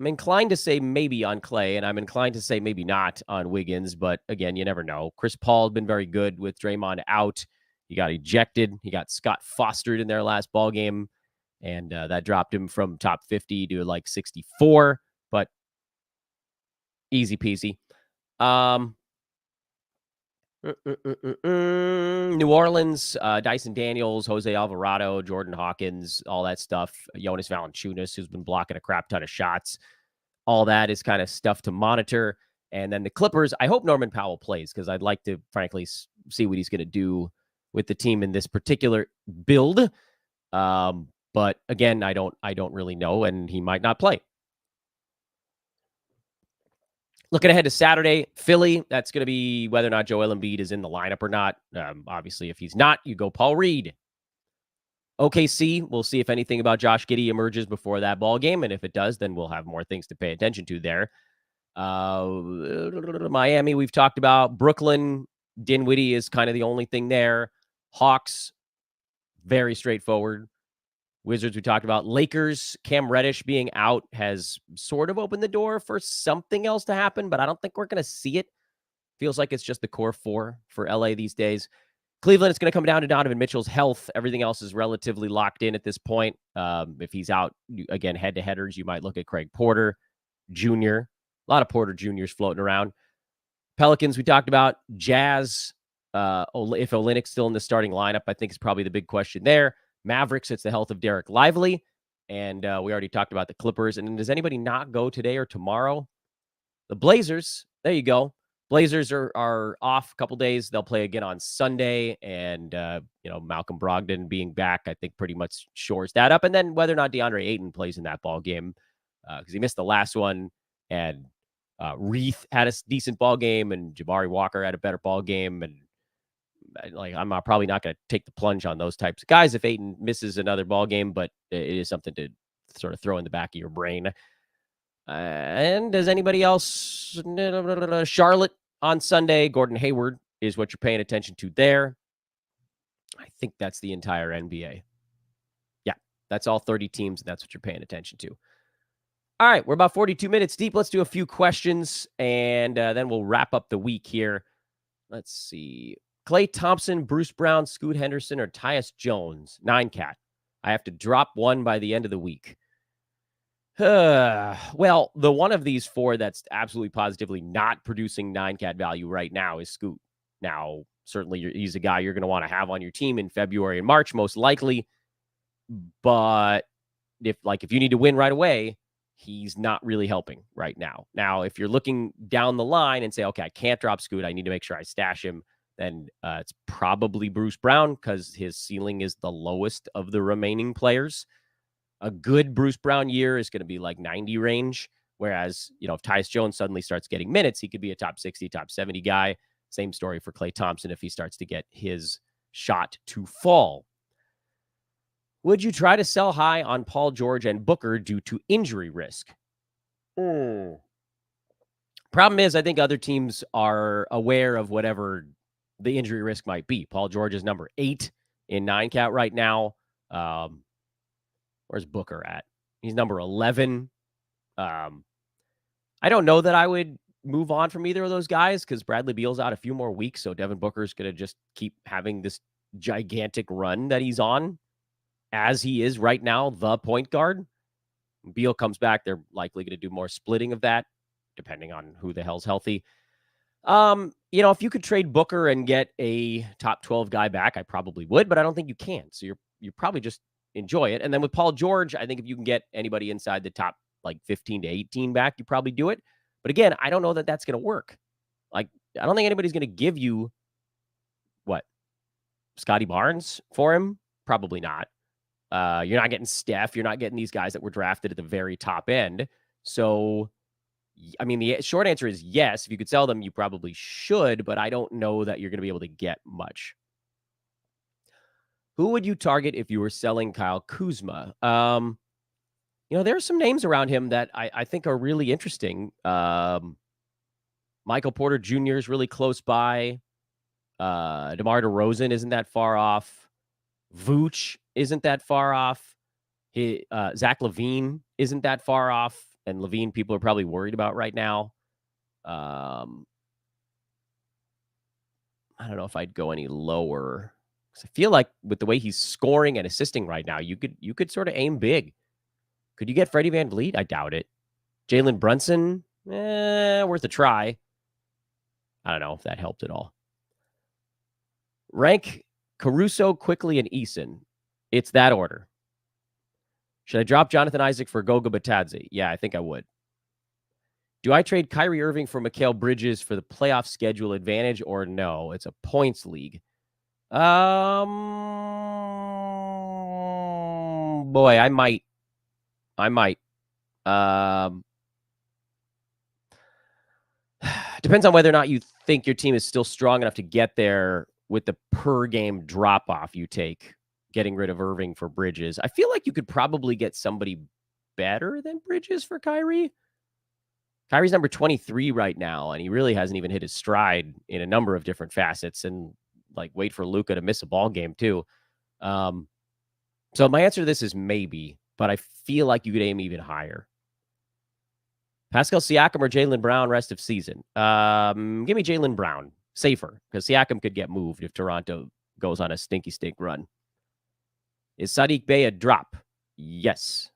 I'm inclined to say maybe on Clay, and I'm inclined to say maybe not on Wiggins, but again, you never know. Chris Paul had been very good with Draymond out. He got ejected. He got Scott Fostered in their last ball game, and that dropped him from top 50 to like 64, but easy peasy. New Orleans, Dyson Daniels, Jose Alvarado, Jordan Hawkins, all that stuff. Jonas Valanciunas, who's been blocking a crap ton of shots. All that is kind of stuff to monitor. And then the Clippers, I hope Norman Powell plays because I'd like to, frankly, see what he's going to do with the team in this particular build. But again, I don't really know, and he might not play. Looking ahead to Saturday, Philly, that's going to be whether or not Joel Embiid is in the lineup or not. Obviously, if he's not, you go Paul Reed. OKC, we'll see if anything about Josh Giddey emerges before that ball game, and if it does, then we'll have more things to pay attention to there. Miami, we've talked about. Brooklyn, Dinwiddie is kind of the only thing there. Hawks, very straightforward. Wizards, we talked about. Lakers, Cam Reddish being out has sort of opened the door for something else to happen, but I don't think we're going to see it. Feels like it's just the core four for LA these days. Cleveland, it's going to come down to Donovan Mitchell's health. Everything else is relatively locked in at this point. If he's out, again, head-to-headers, you might look at Craig Porter Jr. A lot of Porter Jr.'s floating around. Pelicans, we talked about. Jazz, if Olynyk's still in the starting lineup, I think is probably the big question there. Mavericks, it's the health of Derek Lively. And we already talked about the Clippers. And does anybody not go today or tomorrow? The Blazers, there you go. Blazers are off a couple days. They'll play again on Sunday. And, Malcolm Brogdon being back, I think pretty much shores that up. And then whether or not DeAndre Ayton plays in that ball game, because he missed the last one. And Reith had a decent ball game, and Jabari Walker had a better ball game. And I'm probably not going to take the plunge on those types of guys if Ayton misses another ball game, but it is something to sort of throw in the back of your brain. And does anybody else? Charlotte on Sunday, Gordon Hayward is what you're paying attention to there. I think that's the entire NBA. Yeah, that's all 30 teams, and that's what you're paying attention to. All right, we're about 42 minutes deep. Let's do a few questions, and then we'll wrap up the week here. Let's see. Klay Thompson, Bruce Brown, Scoot Henderson, or Tyus Jones? 9-cat. I have to drop one by the end of the week. Well, the one of these four that's absolutely positively not producing 9-cat value right now is Scoot. Now, certainly he's a guy you're going to want to have on your team in February and March, most likely. But if you need to win right away, he's not really helping right now. Now, if you're looking down the line and say, okay, I can't drop Scoot, I need to make sure I stash him, then it's probably Bruce Brown because his ceiling is the lowest of the remaining players. A good Bruce Brown year is going to be like 90 range. Whereas, if Tyus Jones suddenly starts getting minutes, he could be a top 60, top 70 guy. Same story for Klay Thompson if he starts to get his shot to fall. Would you try to sell high on Paul George and Booker due to injury risk? Problem is, I think other teams are aware of whatever the injury risk might be. Paul George is number 8 in 9-cat right now. Where's Booker at? He's number 11. I don't know that I would move on from either of those guys because Bradley Beal's out a few more weeks, so Devin Booker's going to just keep having this gigantic run that he's on, as he is right now, the point guard. When Beal comes back, they're likely going to do more splitting of that, depending on who the hell's healthy. If you could trade Booker and get a top 12 guy back, I probably would, but I don't think you can. So you're probably just enjoy it. And then with Paul George, I think if you can get anybody inside the top 15 to 18 back, you probably do it. But again, I don't know that that's going to work. I don't think anybody's going to give you Scotty Barnes for him. Probably not. You're not getting Steph. You're not getting these guys that were drafted at the very top end. So, I mean, the short answer is yes. If you could sell them, you probably should, but I don't know that you're going to be able to get much. Who would you target if you were selling Kyle Kuzma? There are some names around him that I think are really interesting. Michael Porter Jr. is really close by. DeMar DeRozan isn't that far off. Vooch isn't that far off. Zach LaVine isn't that far off. And LaVine, people are probably worried about right now. I don't know if I'd go any lower. I feel like with the way he's scoring and assisting right now, you could sort of aim big. Could you get Freddie VanVleet? I doubt it. Jalen Brunson, worth a try. I don't know if that helped at all. Rank Caruso, Quickly, and Eason. It's that order. Should I drop Jonathan Isaac for Goga Batadze? Yeah, I think I would. Do I trade Kyrie Irving for Mikal Bridges for the playoff schedule advantage or no? It's a points league. Boy, I might. Depends on whether or not you think your team is still strong enough to get there with the per game drop off you take, getting rid of Irving for Bridges. I feel like you could probably get somebody better than Bridges for Kyrie. Kyrie's number 23 right now, and he really hasn't even hit his stride in a number of different facets. And wait for Luka to miss a ball game too. So my answer to this is maybe, but I feel like you could aim even higher. Pascal Siakam or Jaylen Brown rest of season? Give me Jaylen Brown. Safer, because Siakam could get moved if Toronto goes on a stinky stink run. Is Sadiq Bey a drop? Yes.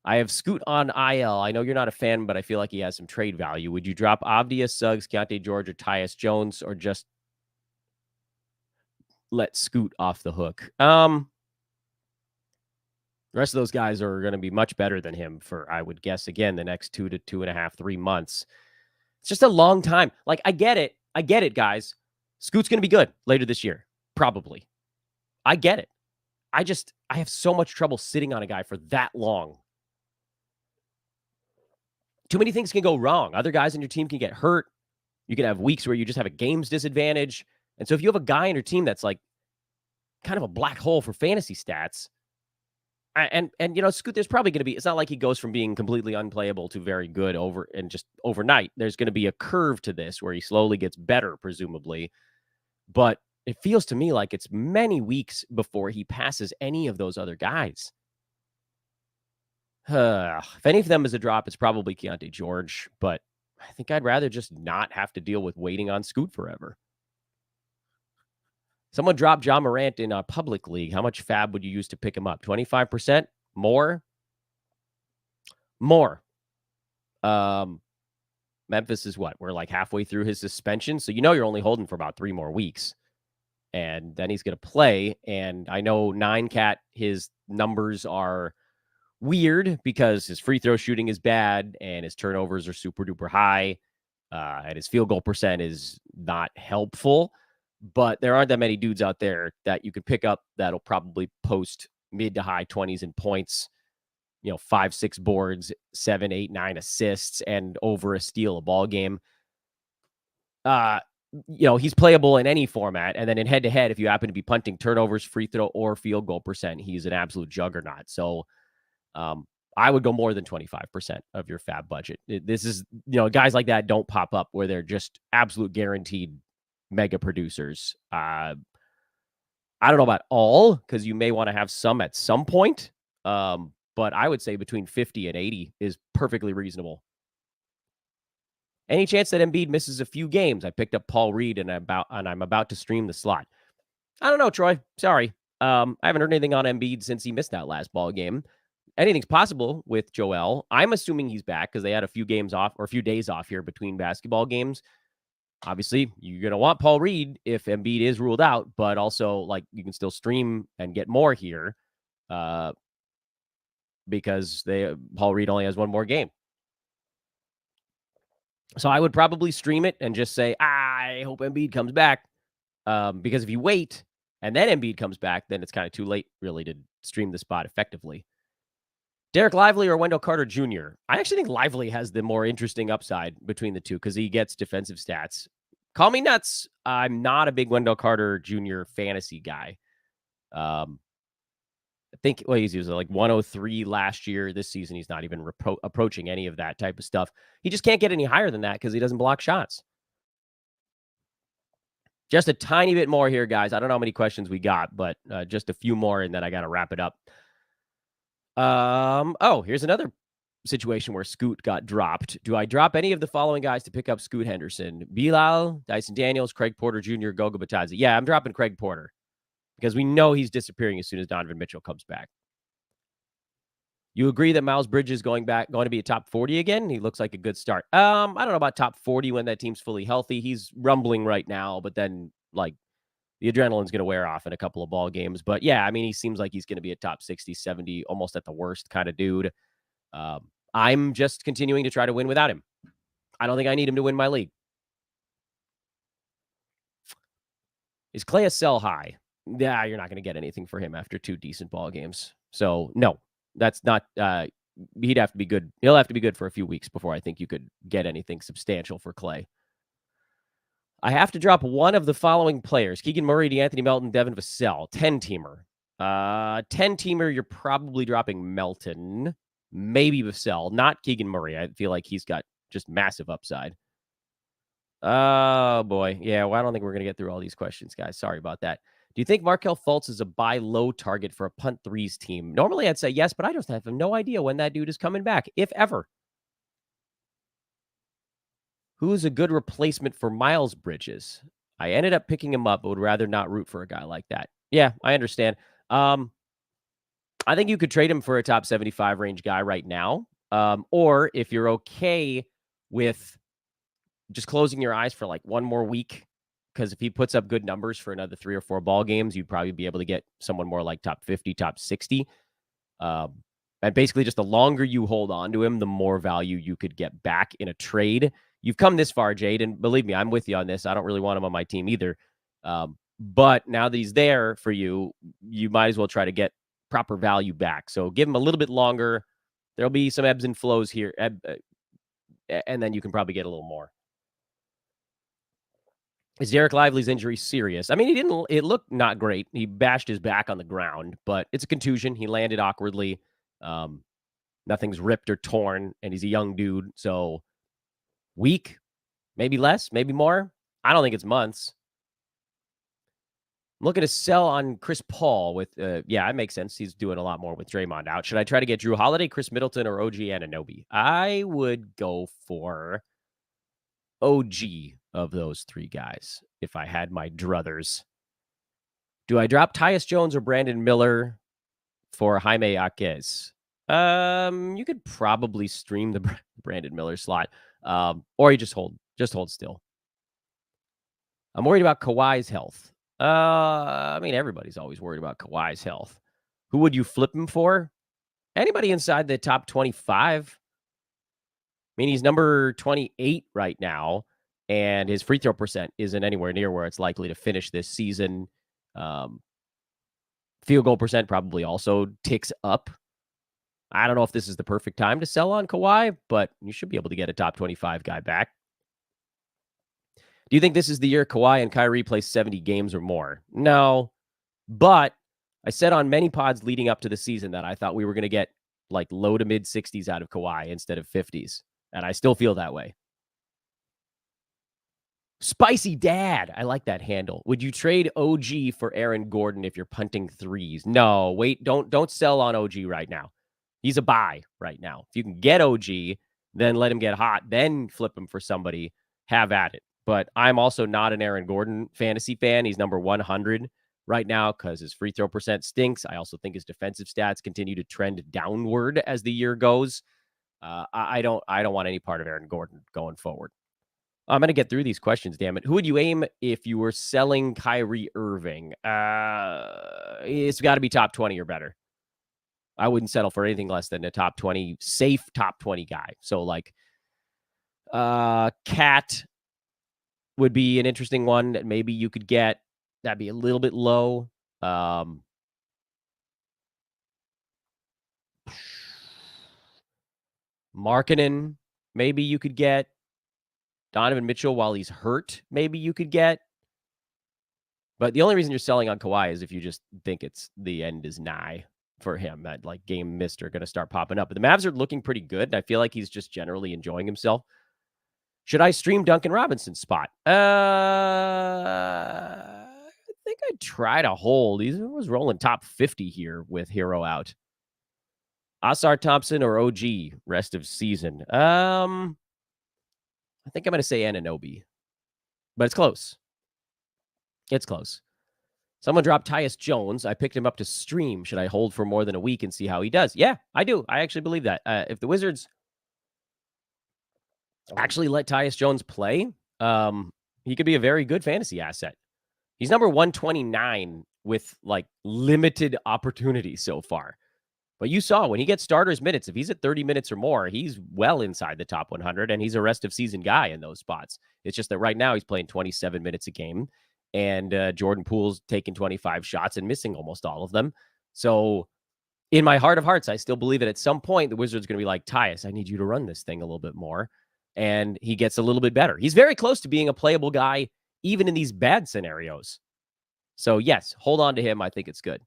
I have Scoot on IL. I know you're not a fan, but I feel like he has some trade value. Would you drop Avdia, Suggs, Keontae George, or Tyus Jones, or just let Scoot off the hook? The rest of those guys are going to be much better than him for, I would guess, again, the next 2 to 2.5, 3 months. It's just a long time. I get it. I get it, guys. Scoot's going to be good later this year. Probably. I get it. I have so much trouble sitting on a guy for that long. Too many things can go wrong. Other guys in your team can get hurt. You can have weeks where you just have a game's disadvantage. And so if you have a guy in your team that's kind of a black hole for fantasy stats, and Scoot, there's probably going to be, it's not like he goes from being completely unplayable to very good overnight. There's going to be a curve to this where he slowly gets better, presumably. But it feels to me like it's many weeks before he passes any of those other guys. If any of them is a drop, it's probably Keontae George, but I think I'd rather just not have to deal with waiting on Scoot forever. Someone dropped John Morant in a public league. How much fab would you use to pick him up? 25%? More? More. Memphis is what? We're halfway through his suspension, so you're only holding for about 3 more weeks. And then he's going to play, and I know 9-Cat, his numbers are weird because his free throw shooting is bad and his turnovers are super duper high. And his field goal percent is not helpful, but there aren't that many dudes out there that you could pick up that'll probably post mid to high 20s in points, 5, 6 boards, 7, 8, 9 assists, and over a steal a ball game. He's playable in any format. And then in head to head, if you happen to be punting turnovers, free throw, or field goal percent, he's an absolute juggernaut. So, I would go more than 25% of your fab budget. This is, guys like that don't pop up where they're just absolute guaranteed mega producers. I don't know about all, because you may want to have some at some point. But I would say between 50 and 80 is perfectly reasonable. Any chance that Embiid misses a few games? I picked up Paul Reed and I'm about to stream the slot. I don't know, Troy. Sorry. I haven't heard anything on Embiid since he missed that last ball game. Anything's possible with Joel. I'm assuming he's back because they had a few days off here between basketball games. Obviously, you're going to want Paul Reed if Embiid is ruled out, but also you can still stream and get more here because Paul Reed only has one more game. So I would probably stream it and just say, I hope Embiid comes back because if you wait and then Embiid comes back, then it's kind of too late, really, to stream the spot effectively. Derek Lively or Wendell Carter Jr.? I actually think Lively has the more interesting upside between the two because he gets defensive stats. Call me nuts. I'm not a big Wendell Carter Jr. fantasy guy. I think he was like 103 last year. This season, he's not even approaching any of that type of stuff. He just can't get any higher than that because he doesn't block shots. Just a tiny bit more here, guys. I don't know how many questions we got, but just a few more, and then I got to wrap it up. Here's another situation where Scoot got dropped. Do I drop any of the following guys to pick up Scoot Henderson? Bilal, Dyson Daniels, Craig Porter Jr., Goga Batadze. Yeah, I'm dropping Craig Porter because we know he's disappearing as soon as Donovan Mitchell comes back. You agree that Miles Bridges going to be a top 40 again? He looks like a good start. I don't know about top 40 when that team's fully healthy. He's rumbling right now, but then like the adrenaline's going to wear off in a couple of ball games. But yeah, I mean, he seems like he's going to be a top 60, 70, almost at the worst kind of dude. I'm just continuing to try to win without him. I don't think I need him to win my league. Is Clay a sell high? Yeah, you're not going to get anything for him after 2 decent ball games. So no, that's not, he'd have to be good. He'll have to be good for a few weeks before I think you could get anything substantial for Clay. I have to drop one of the following players: Keegan Murray, DeAnthony Melton, Devin Vassell. 10-teamer. 10-teamer, you're probably dropping Melton, maybe Vassell, not Keegan Murray. I feel like he's got just massive upside. Oh, boy. Yeah, well, I don't think we're going to get through all these questions, guys. Sorry about that. Do you think Markelle Fultz is a buy low target for a punt threes team? Normally, I'd say yes, but I just have no idea when that dude is coming back, if ever. Who's a good replacement for Miles Bridges? I ended up picking him up, but would rather not root for a guy like that. Yeah, I understand. I think you could trade him for a top 75 range guy right now. Or if you're okay with just closing your eyes for like one more week, because if he puts up good numbers for another 3 or 4 ball games, you'd probably be able to get someone more like top 50, top 60. And basically just the longer you hold on to him, the more value you could get back in a trade. You've come this far, Jade, and believe me, I'm with you on this. I don't really want him on my team either. But now that he's there for you, you might as well try to get proper value back. So give him a little bit longer. There'll be some ebbs and flows here, and then you can probably get a little more. Is Derek Lively's injury serious? I mean, it looked not great. He bashed his back on the ground, but it's a contusion. He landed awkwardly. Nothing's ripped or torn, and he's a young dude. So week, maybe less, maybe more. I don't think it's months. I'm looking to sell on Chris Paul with, yeah, it makes sense. He's doing a lot more with Draymond out. Should I try to get Drew Holiday, Chris Middleton, or OG Anunoby? I would go for OG of those 3 guys if I had my druthers. Do I drop Tyus Jones or Brandon Miller for Jaime Jaquez? You could probably stream the Brandon Miller slot, or you just hold still. I'm worried about Kawhi's health. I mean, everybody's always worried about Kawhi's health. Who would you flip him for? Anybody inside the top 25. I mean, he's number 28 right now, and his free throw percent isn't anywhere near where it's likely to finish this season. Field goal percent probably also ticks up. I don't know if this is the perfect time to sell on Kawhi, but you should be able to get a top 25 guy back. Do you think this is the year Kawhi and Kyrie play 70 games or more? No, but I said on many pods leading up to the season that I thought we were going to get like low to mid 60s out of Kawhi instead of 50s. And I still feel that way. Spicy Dad. I like that handle. Would you trade OG for Aaron Gordon if you're punting threes? No, wait, don't sell on OG right now. He's a buy right now. If you can get OG, then let him get hot, then flip him for somebody, have at it. But I'm also not an Aaron Gordon fantasy fan. He's number 100 right now because his free throw percent stinks. I also think his defensive stats continue to trend downward as the year goes. I don't want any part of Aaron Gordon going forward. I'm going to get through these questions, damn it. Who would you aim if you were selling Kyrie Irving? It's got to be top 20 or better. I wouldn't settle for anything less than a top 20, safe top 20 guy. So like Cat would be an interesting one that maybe you could get. That'd be a little bit low. Markkanen, maybe you could get. Donovan Mitchell, while he's hurt, maybe you could get. But the only reason you're selling on Kawhi is if you just think it's the end is nigh for him. That like game missed are going to start popping up. But the Mavs are looking pretty good. And I feel like he's just generally enjoying himself. Should I stream Duncan Robinson's spot? I think I'd try to hold. He was rolling top 50 here with Hero out. Asar Thompson or OG rest of season. I think I'm going to say Anunoby. But it's close. It's close. Someone dropped Tyus Jones. I picked him up to stream. Should I hold for more than a week and see how he does? Yeah, I do. I actually believe that. If the Wizards actually let Tyus Jones play, he could be a very good fantasy asset. He's number 129 with like limited opportunities so far. But you saw when he gets starters minutes, if he's at 30 minutes or more, he's well inside the top 100, and he's a rest of season guy in those spots. It's just that right now he's playing 27 minutes a game, and Jordan Poole's taking 25 shots and missing almost all of them. So in my heart of hearts, I still believe that at some point the Wizards are going to be like, Tyus, I need you to run this thing a little bit more. And he gets a little bit better. He's very close to being a playable guy, even in these bad scenarios. So yes, hold on to him. I think it's good.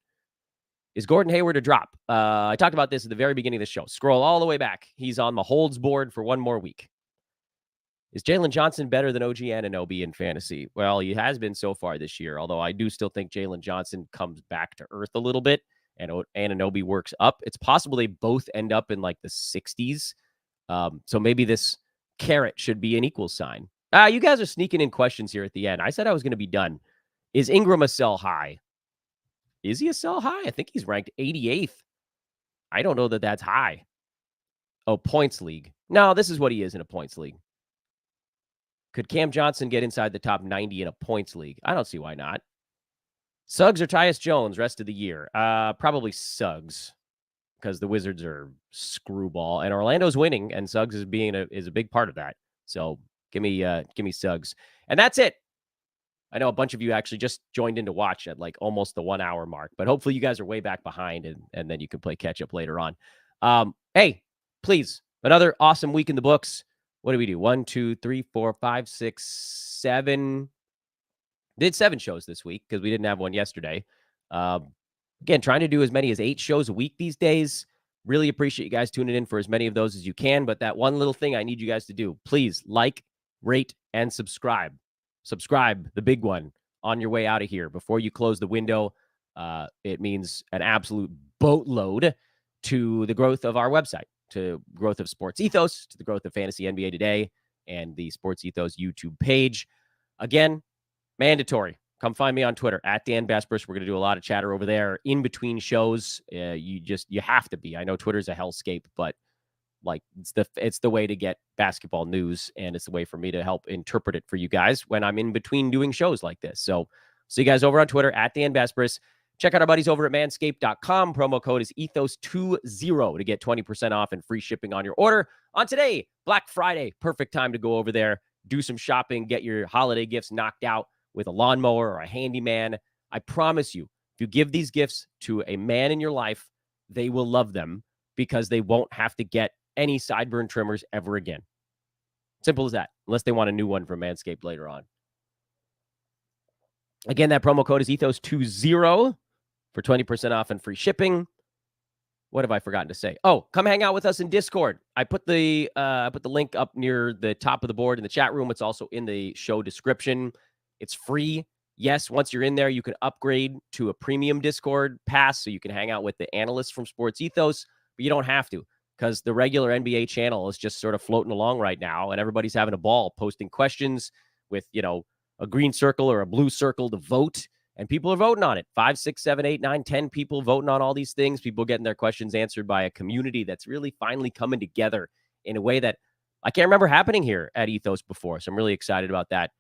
Is Gordon Hayward a drop? I talked about this at the very beginning of the show. Scroll all the way back. He's on the holds board for one more week. Is Jalen Johnson better than OG Anunoby in fantasy? Well, he has been so far this year, although I do still think Jalen Johnson comes back to earth a little bit and Anunoby works up. It's possible they both end up in like the 60s. So maybe this carrot should be an equal sign. You guys are sneaking in questions here at the end. I said I was going to be done. Is Ingram a sell high? Is he a sell high? I think he's ranked 88th. I don't know that that's high. Oh, points league. No, this is what he is in a points league. Could Cam Johnson get inside the top 90 in a points league? I don't see why not. Suggs or Tyus Jones rest of the year? Probably Suggs, because the Wizards are screwball and Orlando's winning, and Suggs is a big part of that. So give me Suggs, and that's it. I know a bunch of you actually just joined in to watch at like almost the 1 hour mark, but hopefully you guys are way back behind and then you can play catch up later on. Hey, please, another awesome week in the books. What do we do? 1, 2, 3, 4, 5, 6, 7. Did 7 shows this week because we didn't have one yesterday. Again, trying to do as many as 8 shows a week these days. Really appreciate you guys tuning in for as many of those as you can. But that one little thing I need you guys to do, please like, rate, and subscribe. Subscribe, the big one, on your way out of here before you close the window. It means an absolute boatload to the growth of our website, to growth of Sports Ethos, to the growth of Fantasy NBA Today, and the Sports Ethos YouTube page. Again, mandatory. Come find me on Twitter at Dan Besbris. We're going to do a lot of chatter over there in between shows. You have to be. I know Twitter's a hellscape, but like it's the way to get basketball news, and it's the way for me to help interpret it for you guys when I'm in between doing shows like this. So see you guys over on Twitter at Dan Besbris. Check out our buddies over at manscaped.com. Promo code is ethos20 to get 20% off and free shipping on your order on today, Black Friday. Perfect time to go over there, do some shopping, get your holiday gifts knocked out with a lawnmower or a handyman. I promise you, if you give these gifts to a man in your life, they will love them because they won't have to get any sideburn trimmers ever again. Simple as that, unless they want a new one from Manscaped later on. Again, that promo code is ethos20 for 20% off and free shipping. What have I forgotten to say? Oh, come hang out with us in Discord. I put the link up near the top of the board in the chat room. It's also in the show description. It's free. Yes, once you're in there, you can upgrade to a premium Discord pass so you can hang out with the analysts from Sports Ethos, but you don't have to, because the regular NBA channel is just sort of floating along right now, and everybody's having a ball posting questions with, a green circle or a blue circle to vote, and people are voting on it. 5, 6, 7, 8, 9, 10 people voting on all these things. People getting their questions answered by a community that's really finally coming together in a way that I can't remember happening here at Ethos before. So I'm really excited about that.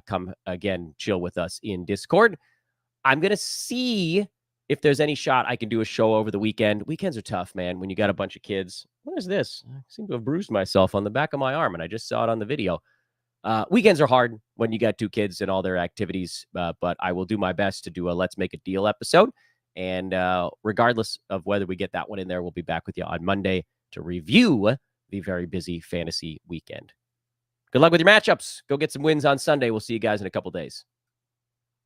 Come again, chill with us in Discord. I'm going to see if there's any shot I can do a show over the weekend. Weekends are tough, man, when you got a bunch of kids. What is this? I seem to have bruised myself on the back of my arm, and I just saw it on the video. Weekends are hard when you got 2 kids and all their activities, but I will do my best to do a Let's Make a Deal episode. And regardless of whether we get that one in there, we'll be back with you on Monday to review the very busy fantasy weekend. Good luck with your matchups. Go get some wins on Sunday. We'll see you guys in a couple days.